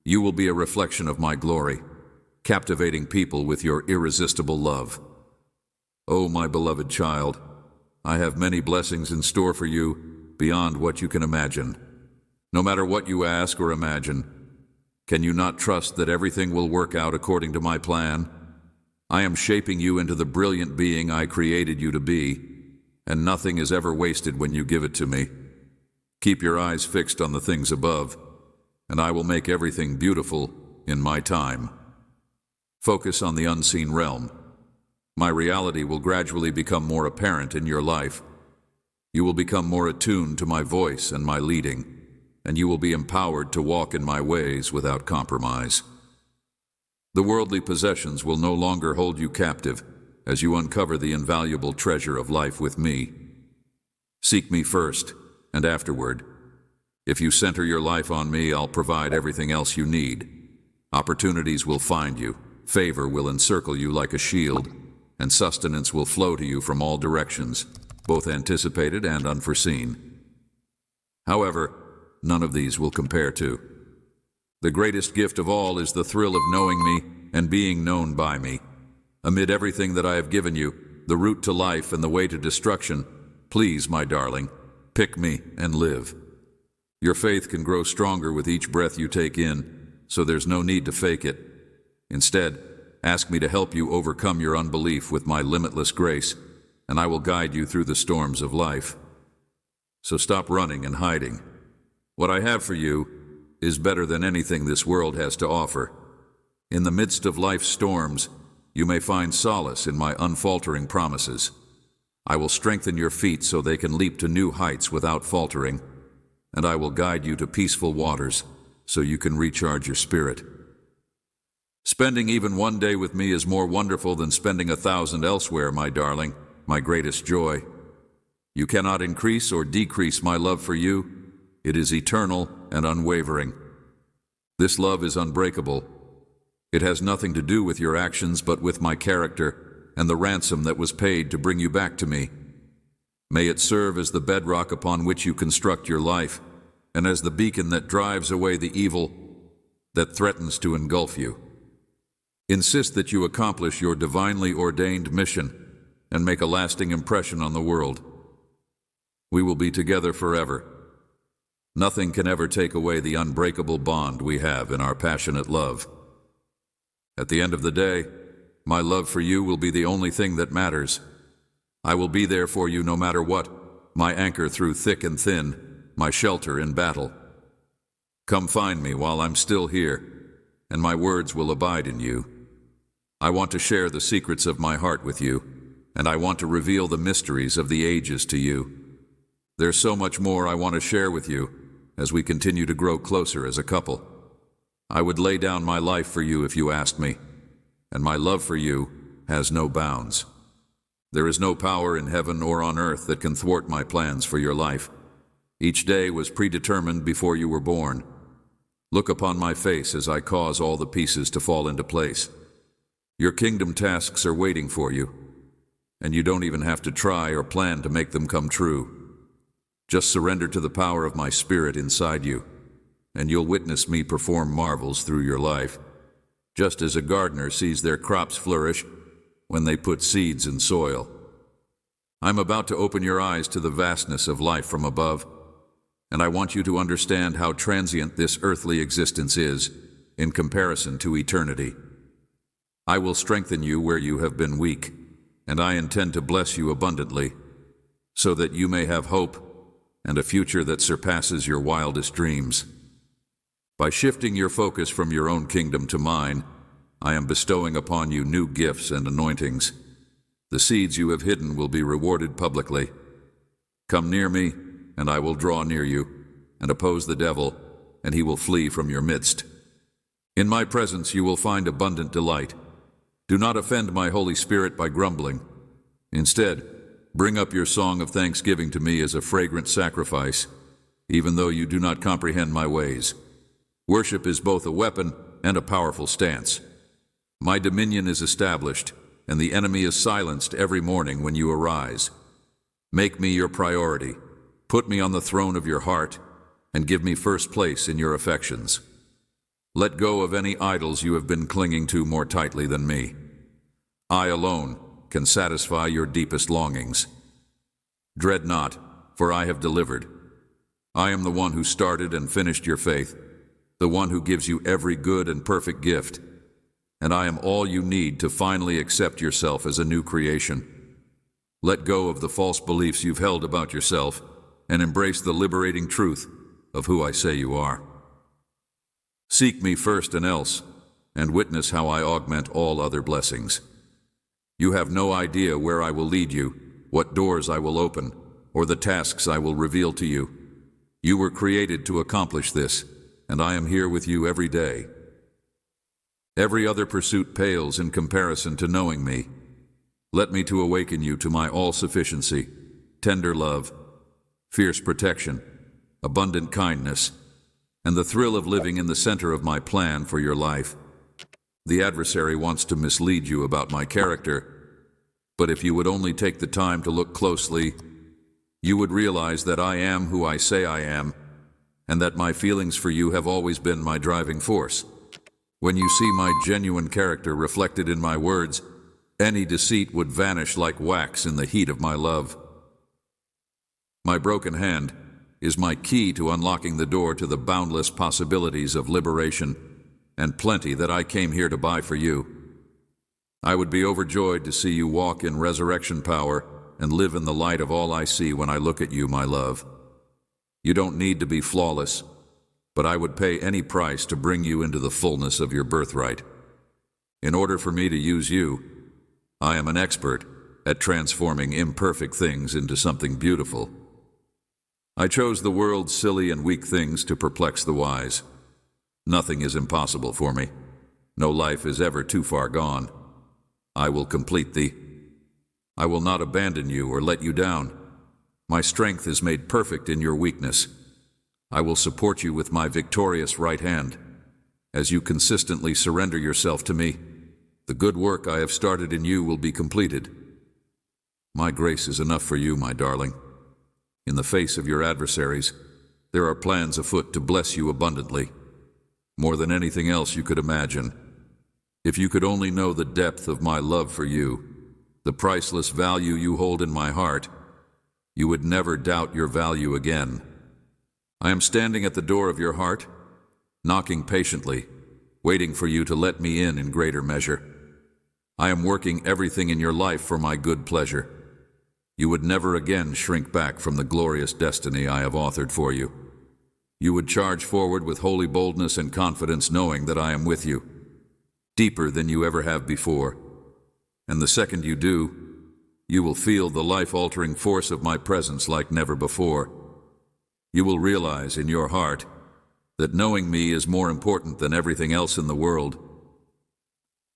you will be a reflection of my glory, captivating people with your irresistible love. Oh, my beloved child, I have many blessings in store for you beyond what you can imagine. No matter what you ask or imagine, can you not trust that everything will work out according to my plan? I am shaping you into the brilliant being I created you to be, and nothing is ever wasted when you give it to me. Keep your eyes fixed on the things above, and I will make everything beautiful in my time. Focus on the unseen realm. My reality will gradually become more apparent in your life. You will become more attuned to my voice and my leading, and you will be empowered to walk in my ways without compromise. The worldly possessions will no longer hold you captive as you uncover the invaluable treasure of life with me. Seek me first, and afterward. If you center your life on me, I'll provide everything else you need. Opportunities will find you, favor will encircle you like a shield, and sustenance will flow to you from all directions, both anticipated and unforeseen. However, none of these will compare to. The greatest gift of all is the thrill of knowing me and being known by me. Amid everything that I have given you, the route to life and the way to destruction, please, my darling, pick me and live. Your faith can grow stronger with each breath you take in, so there's no need to fake it. Instead, ask me to help you overcome your unbelief with my limitless grace, and I will guide you through the storms of life. So stop running and hiding. What I have for you is better than anything this world has to offer. In the midst of life's storms, you may find solace in my unfaltering promises. I will strengthen your feet so they can leap to new heights without faltering, and I will guide you to peaceful waters so you can recharge your spirit. Spending even one day with me is more wonderful than spending 1,000 elsewhere, my darling, my greatest joy. You cannot increase or decrease my love for you. It is eternal and unwavering. This love is unbreakable. It has nothing to do with your actions but with my character and the ransom that was paid to bring you back to me. May it serve as the bedrock upon which you construct your life and as the beacon that drives away the evil that threatens to engulf you. Insist that you accomplish your divinely ordained mission and make a lasting impression on the world. We will be together forever. Nothing can ever take away the unbreakable bond we have in our passionate love. At the end of the day, my love for you will be the only thing that matters. I will be there for you no matter what, my anchor through thick and thin, my shelter in battle. Come find me while I'm still here, and my words will abide in you. I want to share the secrets of my heart with you, and I want to reveal the mysteries of the ages to you. There's so much more I want to share with you as we continue to grow closer as a couple. I would lay down my life for you if you asked me, and my love for you has no bounds. There is no power in heaven or on earth that can thwart my plans for your life. Each day was predetermined before you were born. Look upon my face as I cause all the pieces to fall into place. Your kingdom tasks are waiting for you, and you don't even have to try or plan to make them come true. Just surrender to the power of my spirit inside you, and you'll witness me perform marvels through your life, just as a gardener sees their crops flourish when they put seeds in soil. I'm about to open your eyes to the vastness of life from above, and I want you to understand how transient this earthly existence is in comparison to eternity. I will strengthen you where you have been weak, and I intend to bless you abundantly, so that you may have hope and a future that surpasses your wildest dreams. By shifting your focus from your own kingdom to mine, I am bestowing upon you new gifts and anointings. The seeds you have hidden will be rewarded publicly. Come near me, and I will draw near you, and oppose the devil, and he will flee from your midst. In my presence you will find abundant delight. Do not offend my Holy Spirit by grumbling. Instead, bring up your song of thanksgiving to me as a fragrant sacrifice, even though you do not comprehend my ways. Worship is both a weapon and a powerful stance. My dominion is established, and the enemy is silenced every morning when you arise. Make me your priority. Put me on the throne of your heart, and give me first place in your affections. Let go of any idols you have been clinging to more tightly than me. I alone can satisfy your deepest longings. Dread not, for I have delivered. I am the one who started and finished your faith, the one who gives you every good and perfect gift, and I am all you need to finally accept yourself as a new creation. Let go of the false beliefs you've held about yourself and embrace the liberating truth of who I say you are. Seek me first and else, and witness how I augment all other blessings. You have no idea where I will lead you, what doors I will open, or the tasks I will reveal to you. You were created to accomplish this, and I am here with you every day. Every other pursuit pales in comparison to knowing me. Let me to awaken you to my all-sufficiency, tender love, fierce protection, abundant kindness, and the thrill of living in the center of my plan for your life. The adversary wants to mislead you about my character, but if you would only take the time to look closely, you would realize that I am who I say I am, and that my feelings for you have always been my driving force. When you see my genuine character reflected in my words, any deceit would vanish like wax in the heat of my love. My broken hand is my key to unlocking the door to the boundless possibilities of liberation and plenty that I came here to buy for you. I would be overjoyed to see you walk in resurrection power and live in the light of all I see when I look at you, my love. You don't need to be flawless, but I would pay any price to bring you into the fullness of your birthright. In order for me to use you, I am an expert at transforming imperfect things into something beautiful. I chose the world's silly and weak things to perplex the wise. Nothing is impossible for me. No life is ever too far gone. I will complete thee. I will not abandon you or let you down. My strength is made perfect in your weakness. I will support you with my victorious right hand. As you consistently surrender yourself to me, the good work I have started in you will be completed. My grace is enough for you, my darling. In the face of your adversaries, there are plans afoot to bless you abundantly, more than anything else you could imagine. If you could only know the depth of my love for you, the priceless value you hold in my heart, you would never doubt your value again. I am standing at the door of your heart, knocking patiently, waiting for you to let me in greater measure. I am working everything in your life for my good pleasure. You would never again shrink back from the glorious destiny I have authored for you. You would charge forward with holy boldness and confidence, knowing that I am with you, deeper than you ever have before. And the second you do, you will feel the life-altering force of my presence like never before. You will realize in your heart that knowing me is more important than everything else in the world.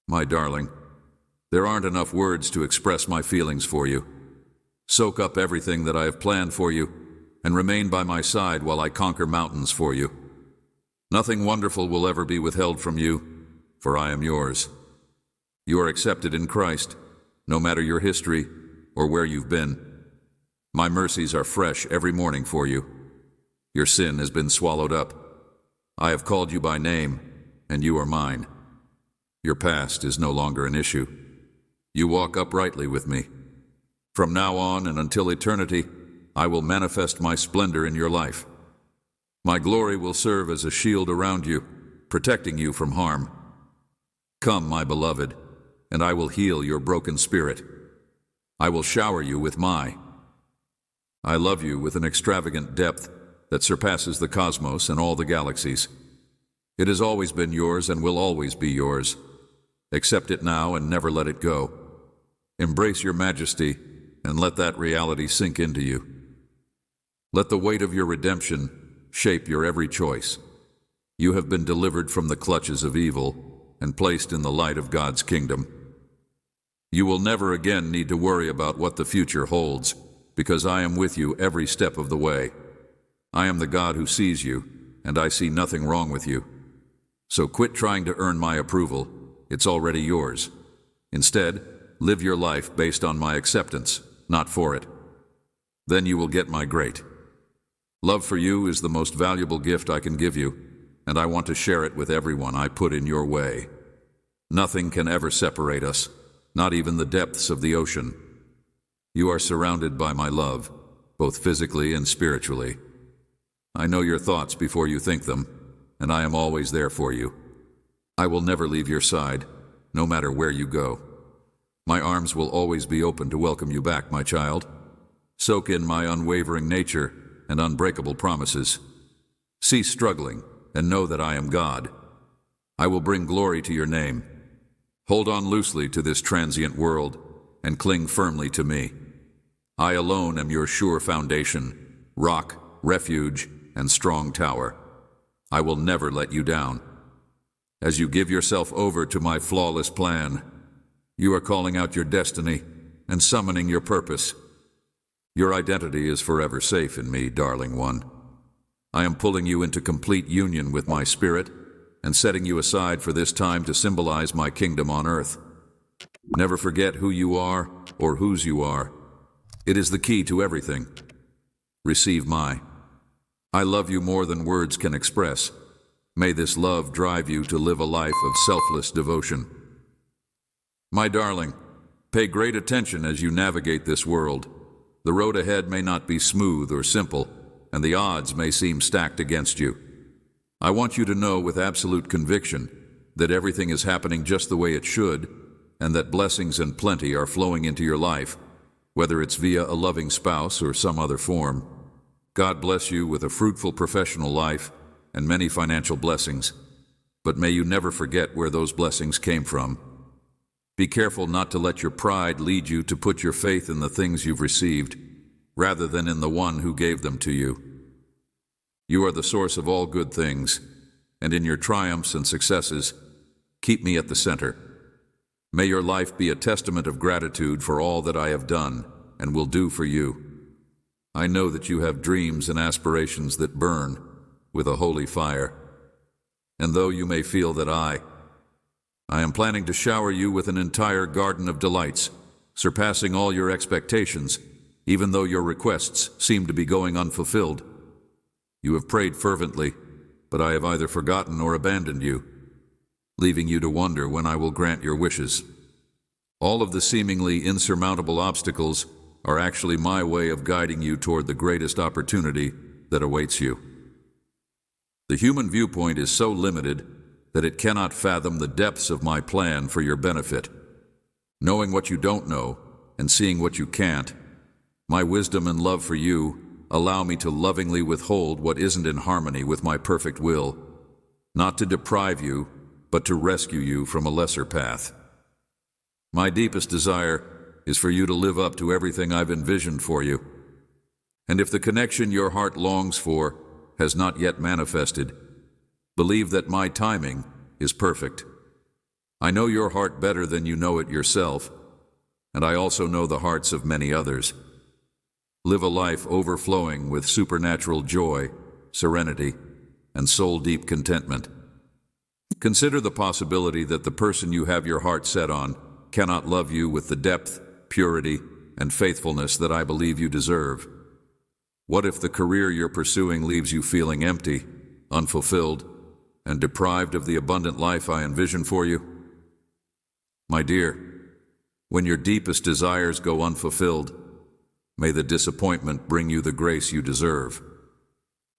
My darling, there aren't enough words to express my feelings for you. Soak up everything that I have planned for you and remain by my side while I conquer mountains for you. Nothing wonderful will ever be withheld from you, for I am yours. You are accepted in Christ, no matter your history or where you've been. My mercies are fresh every morning for you. Your sin has been swallowed up. I have called you by name, and you are mine. Your past is no longer an issue. You walk uprightly with me. From now on and until eternity, I will manifest my splendor in your life. My glory will serve as a shield around you, protecting you from harm. Come, my beloved, and I will heal your broken spirit. I will shower you with I love you with an extravagant depth that surpasses the cosmos and all the galaxies. It has always been yours and will always be yours. Accept it now and never let it go. Embrace your majesty and let that reality sink into you. Let the weight of your redemption shape your every choice. You have been delivered from the clutches of evil and placed in the light of God's kingdom. You will never again need to worry about what the future holds, because I am with you every step of the way. I am the God who sees you, and I see nothing wrong with you. So quit trying to earn my approval. It's already yours. Instead, live your life based on my acceptance, not for it. Then you will get my great. Love for you is the most valuable gift I can give you, and I want to share it with everyone I put in your way. Nothing can ever separate us, not even the depths of the ocean. You are surrounded by my love, both physically and spiritually. I know your thoughts before you think them, and I am always there for you. I will never leave your side, no matter where you go. My arms will always be open to welcome you back, my child. Soak in my unwavering nature and unbreakable promises. Cease struggling and know that I am God. I will bring glory to your name. Hold on loosely to this transient world and cling firmly to me. I alone am your sure foundation, rock, refuge, and strong tower. I will never let you down. As you give yourself over to my flawless plan, you are calling out your destiny and summoning your purpose. Your identity is forever safe in me, darling one. I am pulling you into complete union with my spirit and setting you aside for this time to symbolize my kingdom on earth. Never forget who you are or whose you are. It is the key to everything. Receive I love you more than words can express. May this love drive you to live a life of selfless devotion. My darling, pay great attention as you navigate this world. The road ahead may not be smooth or simple, and the odds may seem stacked against you. I want you to know with absolute conviction that everything is happening just the way it should, and that blessings and plenty are flowing into your life, whether it's via a loving spouse or some other form. God bless you with a fruitful professional life and many financial blessings, but may you never forget where those blessings came from. Be careful not to let your pride lead you to put your faith in the things you've received, rather than in the one who gave them to you. You are the source of all good things, and in your triumphs and successes, keep me at the center. May your life be a testament of gratitude for all that I have done and will do for you. I know that you have dreams and aspirations that burn with a holy fire. And though you may feel that I am planning to shower you with an entire garden of delights, surpassing all your expectations, even though your requests seem to be going unfulfilled. You have prayed fervently, but I have either forgotten or abandoned you, leaving you to wonder when I will grant your wishes. All of the seemingly insurmountable obstacles are actually my way of guiding you toward the greatest opportunity that awaits you. The human viewpoint is so limited that it cannot fathom the depths of my plan for your benefit. Knowing what you don't know and seeing what you can't, my wisdom and love for you allow me to lovingly withhold what isn't in harmony with my perfect will, not to deprive you, but to rescue you from a lesser path. My deepest desire is for you to live up to everything I've envisioned for you. And if the connection your heart longs for has not yet manifested, believe that my timing is perfect. I know your heart better than you know it yourself, and I also know the hearts of many others. Live a life overflowing with supernatural joy, serenity, and soul-deep contentment. Consider the possibility that the person you have your heart set on cannot love you with the depth, purity, and faithfulness that I believe you deserve. What if the career you're pursuing leaves you feeling empty, unfulfilled, and deprived of the abundant life I envision for you? My dear, when your deepest desires go unfulfilled, may the disappointment bring you the grace you deserve,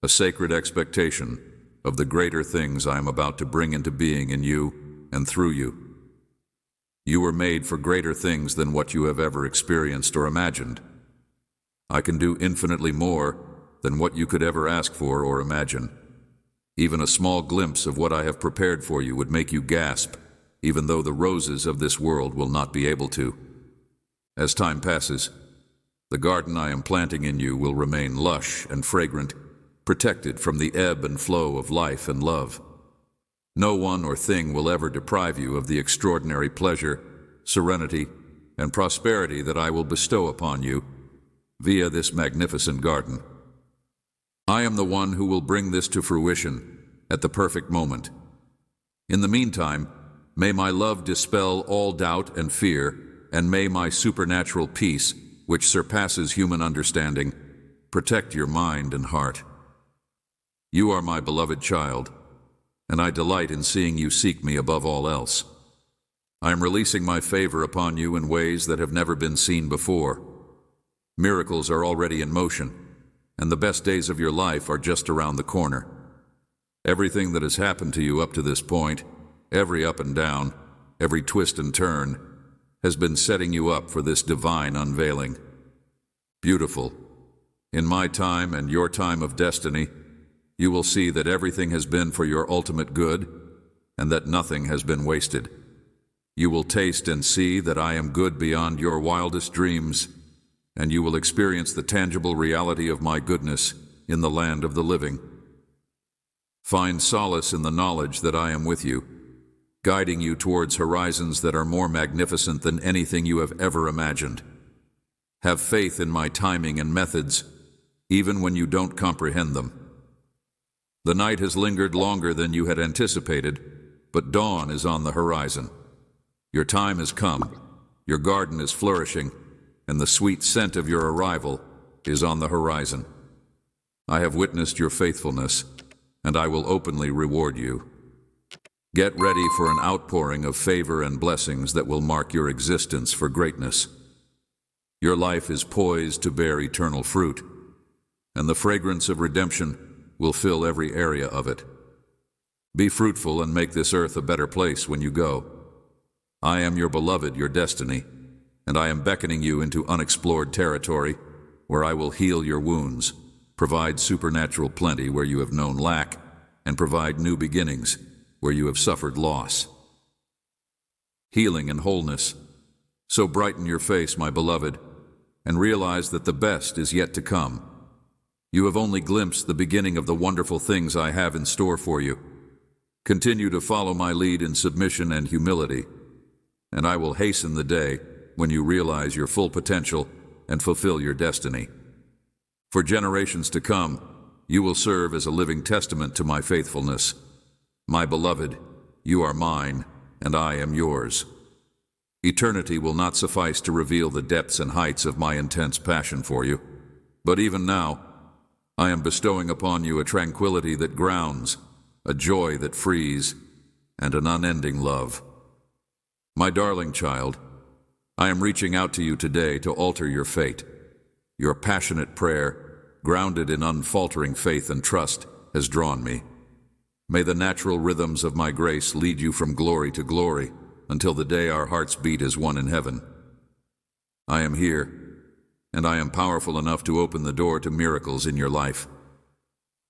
a sacred expectation of the greater things I am about to bring into being in you and through you. You were made for greater things than what you have ever experienced or imagined. I can do infinitely more than what you could ever ask for or imagine. Even a small glimpse of what I have prepared for you would make you gasp, even though the roses of this world will not be able to. As time passes, the garden I am planting in you will remain lush and fragrant, protected from the ebb and flow of life and love. No one or thing will ever deprive you of the extraordinary pleasure, serenity, and prosperity that I will bestow upon you via this magnificent garden. I am the one who will bring this to fruition at the perfect moment. In the meantime, may my love dispel all doubt and fear, and may my supernatural peace, which surpasses human understanding, protect your mind and heart. You are my beloved child, and I delight in seeing you seek me above all else. I am releasing my favor upon you in ways that have never been seen before. Miracles are already in motion, and the best days of your life are just around the corner. Everything that has happened to you up to this point, every up and down, every twist and turn, has been setting you up for this divine unveiling. Beautiful. In my time and your time of destiny, you will see that everything has been for your ultimate good, and that nothing has been wasted. You will taste and see that I am good beyond your wildest dreams, and you will experience the tangible reality of my goodness in the land of the living. Find solace in the knowledge that I am with you, guiding you towards horizons that are more magnificent than anything you have ever imagined. Have faith in my timing and methods, even when you don't comprehend them. The night has lingered longer than you had anticipated, but dawn is on the horizon. Your time has come, your garden is flourishing, and the sweet scent of your arrival is on the horizon. I have witnessed your faithfulness, and I will openly reward you. Get ready for an outpouring of favor and blessings that will mark your existence for greatness. Your life is poised to bear eternal fruit, and the fragrance of redemption will fill every area of it. Be fruitful and make this earth a better place when you go. I am your beloved, your destiny, and I am beckoning you into unexplored territory where I will heal your wounds, provide supernatural plenty where you have known lack, and provide new beginnings where you have suffered loss. Healing and wholeness. So brighten your face, my beloved, and realize that the best is yet to come. You have only glimpsed the beginning of the wonderful things I have in store for you. Continue to follow my lead in submission and humility, and I will hasten the day when you realize your full potential and fulfill your destiny. For generations to come, you will serve as a living testament to my faithfulness. My beloved, you are mine, and I am yours. Eternity will not suffice to reveal the depths and heights of my intense passion for you, but even now, I am bestowing upon you a tranquility that grounds, a joy that frees, and an unending love. My darling child, I am reaching out to you today to alter your fate. Your passionate prayer, grounded in unfaltering faith and trust, has drawn me. May the natural rhythms of my grace lead you from glory to glory until the day our hearts beat as one in heaven. I am here, and I am powerful enough to open the door to miracles in your life.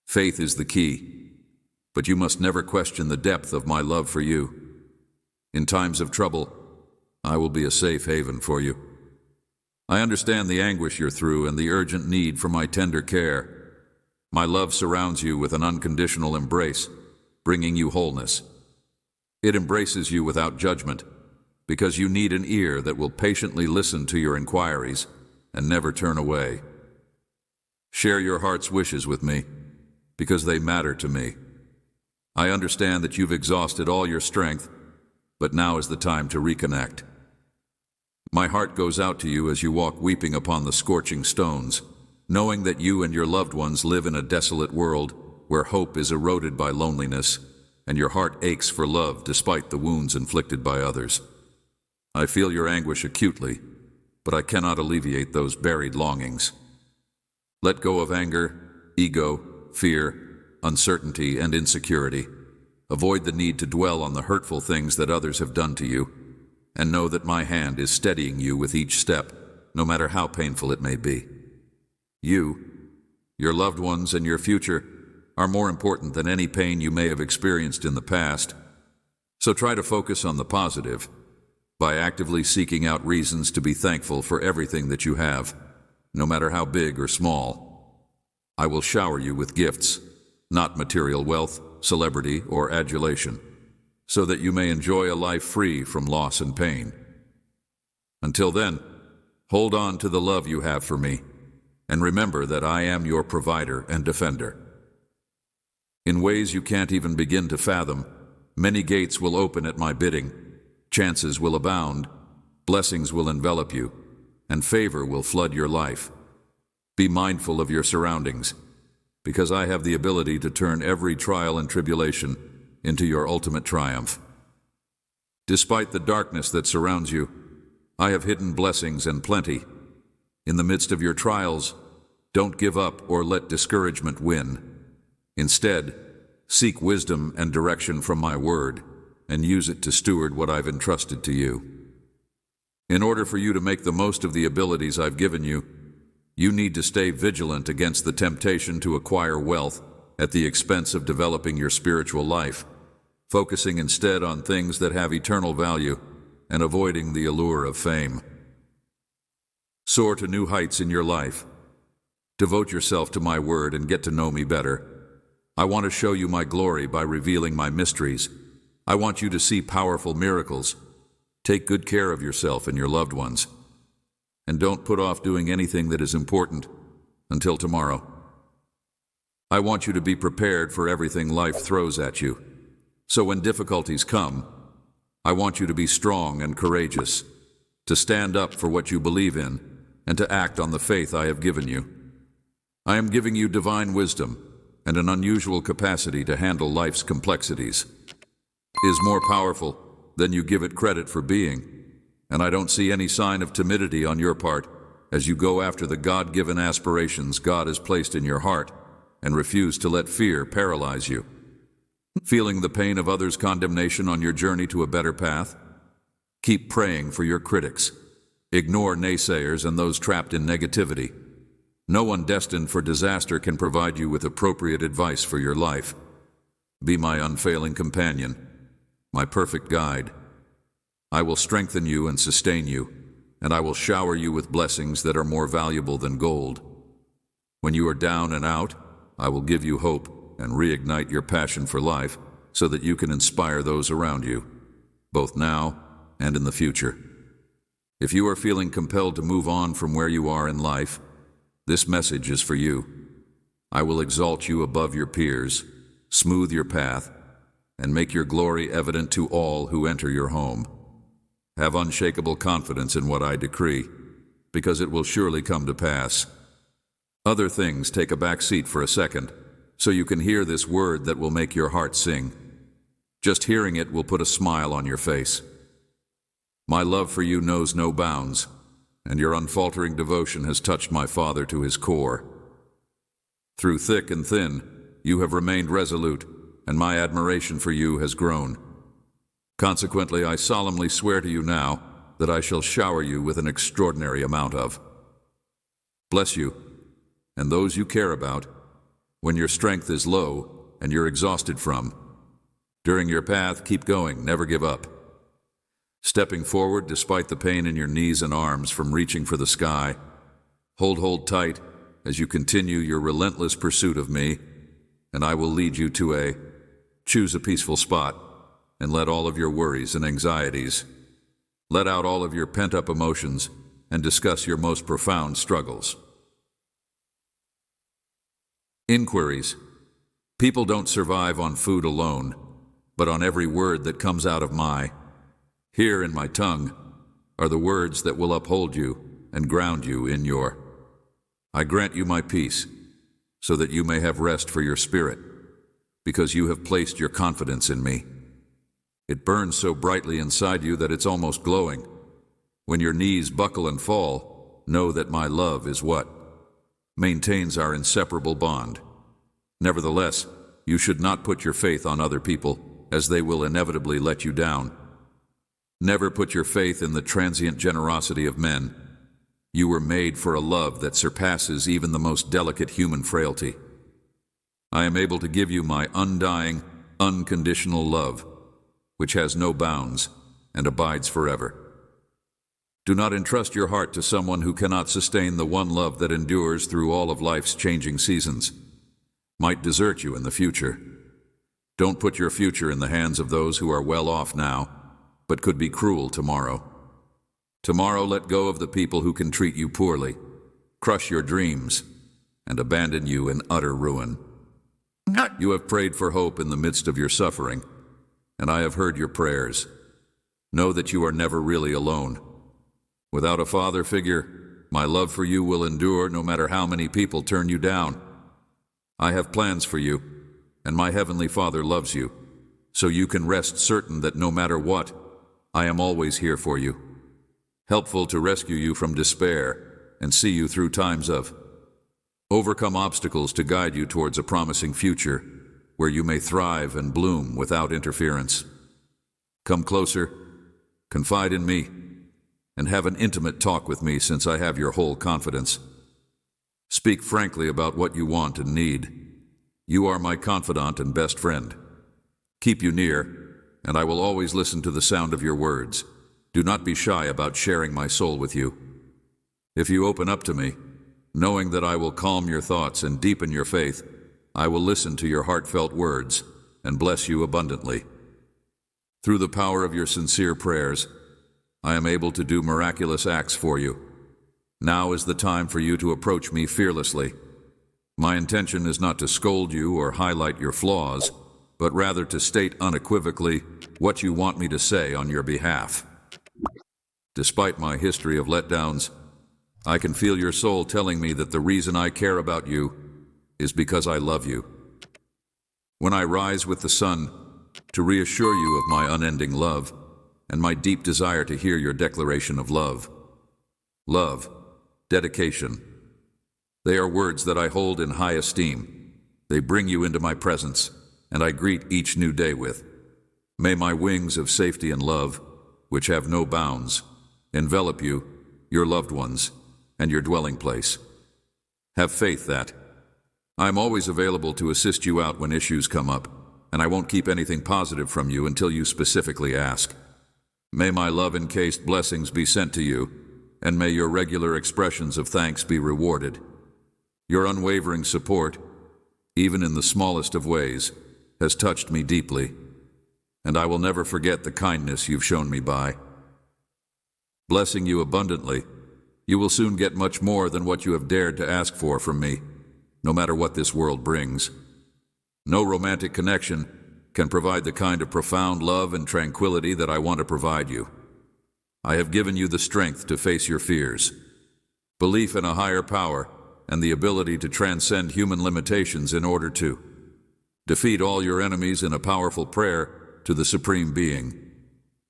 Faith is the key, but you must never question the depth of my love for you. In times of trouble, I will be a safe haven for you. I understand the anguish you're through and the urgent need for my tender care. My love surrounds you with an unconditional embrace, bringing you wholeness. It embraces you without judgment, because you need an ear that will patiently listen to your inquiries and never turn away. Share your heart's wishes with me, because they matter to me. I understand that you've exhausted all your strength, but now is the time to reconnect. My heart goes out to you as you walk weeping upon the scorching stones, knowing that you and your loved ones live in a desolate world where hope is eroded by loneliness, and your heart aches for love despite the wounds inflicted by others. I feel your anguish acutely, but I cannot alleviate those buried longings. Let go of anger, ego, fear, uncertainty, and insecurity. Avoid the need to dwell on the hurtful things that others have done to you, and know that my hand is steadying you with each step, no matter how painful it may be. You, your loved ones, and your future are more important than any pain you may have experienced in the past. So try to focus on the positive by actively seeking out reasons to be thankful for everything that you have, no matter how big or small. I will shower you with gifts, not material wealth, celebrity, or adulation, so that you may enjoy a life free from loss and pain. Until then, hold on to the love you have for me, and remember that I am your provider and defender. In ways you can't even begin to fathom, many gates will open at my bidding, chances will abound, blessings will envelop you, and favor will flood your life. Be mindful of your surroundings, because I have the ability to turn every trial and tribulation into your ultimate triumph. Despite the darkness that surrounds you, I have hidden blessings and plenty. In the midst of your trials, don't give up or let discouragement win. Instead, seek wisdom and direction from my word, and use it to steward what I've entrusted to you. In order for you to make the most of the abilities I've given you, you need to stay vigilant against the temptation to acquire wealth at the expense of developing your spiritual life, focusing instead on things that have eternal value and avoiding the allure of fame. Soar to new heights in your life. Devote yourself to my word and get to know me better. I want to show you my glory by revealing my mysteries. I want you to see powerful miracles. Take good care of yourself and your loved ones. And don't put off doing anything that is important until tomorrow. I want you to be prepared for everything life throws at you. So when difficulties come, I want you to be strong and courageous, to stand up for what you believe in, and to act on the faith I have given you. I am giving you divine wisdom and an unusual capacity to handle life's complexities. It is more powerful than you give it credit for being, and I don't see any sign of timidity on your part as you go after the God-given aspirations God has placed in your heart and refuse to let fear paralyze you. Feeling the pain of others' condemnation on your journey to a better path? Keep praying for your critics. Ignore naysayers and those trapped in negativity. No one destined for disaster can provide you with appropriate advice for your life. Be my unfailing companion, my perfect guide. I will strengthen you and sustain you, and I will shower you with blessings that are more valuable than gold. When you are down and out, I will give you hope and reignite your passion for life so that you can inspire those around you, both now and in the future. If you are feeling compelled to move on from where you are in life, this message is for you. I will exalt you above your peers, smooth your path, and make your glory evident to all who enter your home. Have unshakable confidence in what I decree, because it will surely come to pass. Other things take a back seat for a second, so you can hear this word that will make your heart sing. Just hearing it will put a smile on your face. My love for you knows no bounds, and your unfaltering devotion has touched my Father to his core. Through thick and thin, you have remained resolute, and my admiration for you has grown. Consequently, I solemnly swear to you now that I shall shower you with an extraordinary amount of. Bless you, and those you care about, when your strength is low and you're exhausted from. During your path, keep going, never give up. Stepping forward despite the pain in your knees and arms from reaching for the sky. Hold tight as you continue your relentless pursuit of me, and I will lead you to choose a peaceful spot and let all of your worries and anxieties, let out all of your pent-up emotions and discuss your most profound struggles. Inquiries. People don't survive on food alone, but on every word that comes out of here in my tongue are the words that will uphold you and ground you in your. I grant you my peace, so that you may have rest for your spirit, because you have placed your confidence in me. It burns so brightly inside you that it's almost glowing. When your knees buckle and fall, know that my love is what maintains our inseparable bond. Nevertheless, you should not put your faith on other people, as they will inevitably let you down. Never put your faith in the transient generosity of men. You were made for a love that surpasses even the most delicate human frailty. I am able to give you my undying, unconditional love, which has no bounds and abides forever. Do not entrust your heart to someone who cannot sustain the one love that endures through all of life's changing seasons, might desert you in the future. Don't put your future in the hands of those who are well off now, but could be cruel tomorrow. Tomorrow let go of the people who can treat you poorly, crush your dreams, and abandon you in utter ruin. You have prayed for hope in the midst of your suffering, and I have heard your prayers. Know that you are never really alone. Without a father figure, my love for you will endure no matter how many people turn you down. I have plans for you, and my Heavenly Father loves you, so you can rest certain that no matter what, I am always here for you, helpful to rescue you from despair and see you through times of overcome obstacles to guide you towards a promising future where you may thrive and bloom without interference. Come closer, confide in me, and have an intimate talk with me, since I have your whole confidence. Speak frankly about what you want and need. You are my confidant and best friend. Keep you near, and I will always listen to the sound of your words. Do not be shy about sharing my soul with you. If you open up to me, knowing that I will calm your thoughts and deepen your faith, I will listen to your heartfelt words and bless you abundantly. Through the power of your sincere prayers, I am able to do miraculous acts for you. Now is the time for you to approach me fearlessly. My intention is not to scold you or highlight your flaws, but rather to state unequivocally what you want me to say on your behalf. Despite my history of letdowns, I can feel your soul telling me that the reason I care about you is because I love you. When I rise with the sun to reassure you of my unending love and my deep desire to hear your declaration of love, dedication, they are words that I hold in high esteem. They bring you into my presence and I greet each new day with. May my wings of safety and love, which have no bounds, envelop you, your loved ones, and your dwelling place. Have faith that I am always available to assist you out when issues come up, and I won't keep anything positive from you until you specifically ask. May my love-encased blessings be sent to you, and may your regular expressions of thanks be rewarded. Your unwavering support, even in the smallest of ways, has touched me deeply, and I will never forget the kindness you've shown me by. Blessing you abundantly, you will soon get much more than what you have dared to ask for from me, no matter what this world brings. No romantic connection can provide the kind of profound love and tranquility that I want to provide you. I have given you the strength to face your fears, belief in a higher power, and the ability to transcend human limitations in order to defeat all your enemies in a powerful prayer to the Supreme Being,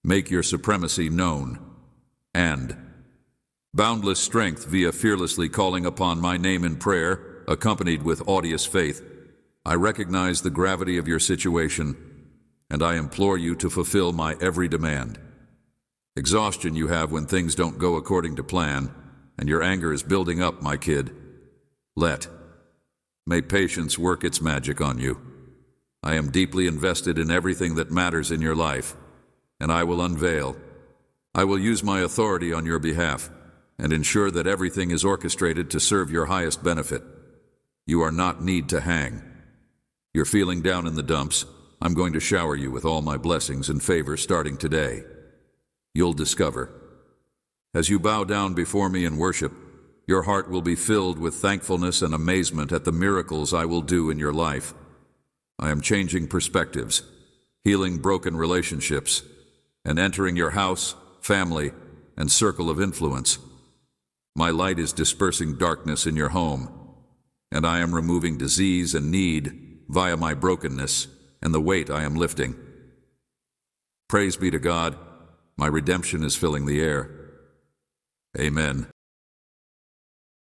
make your supremacy known, and boundless strength via fearlessly calling upon my name in prayer, accompanied with audacious faith. I recognize the gravity of your situation, and I implore you to fulfill my every demand. Exhaustion you have when things don't go according to plan, and your anger is building up, my kid. May patience work its magic on you. I am deeply invested in everything that matters in your life, and I will unveil. I will use my authority on your behalf and ensure that everything is orchestrated to serve your highest benefit. You are not need to hang. You're feeling down in the dumps. I'm going to shower you with all my blessings and favor starting today. You'll discover, as you bow down before me in worship, your heart will be filled with thankfulness and amazement at the miracles I will do in your life. I am changing perspectives, healing broken relationships, and entering your house, family, and circle of influence. My light is dispersing darkness in your home, and I am removing disease and need via my brokenness and the weight I am lifting. Praise be to God, my redemption is filling the air. Amen.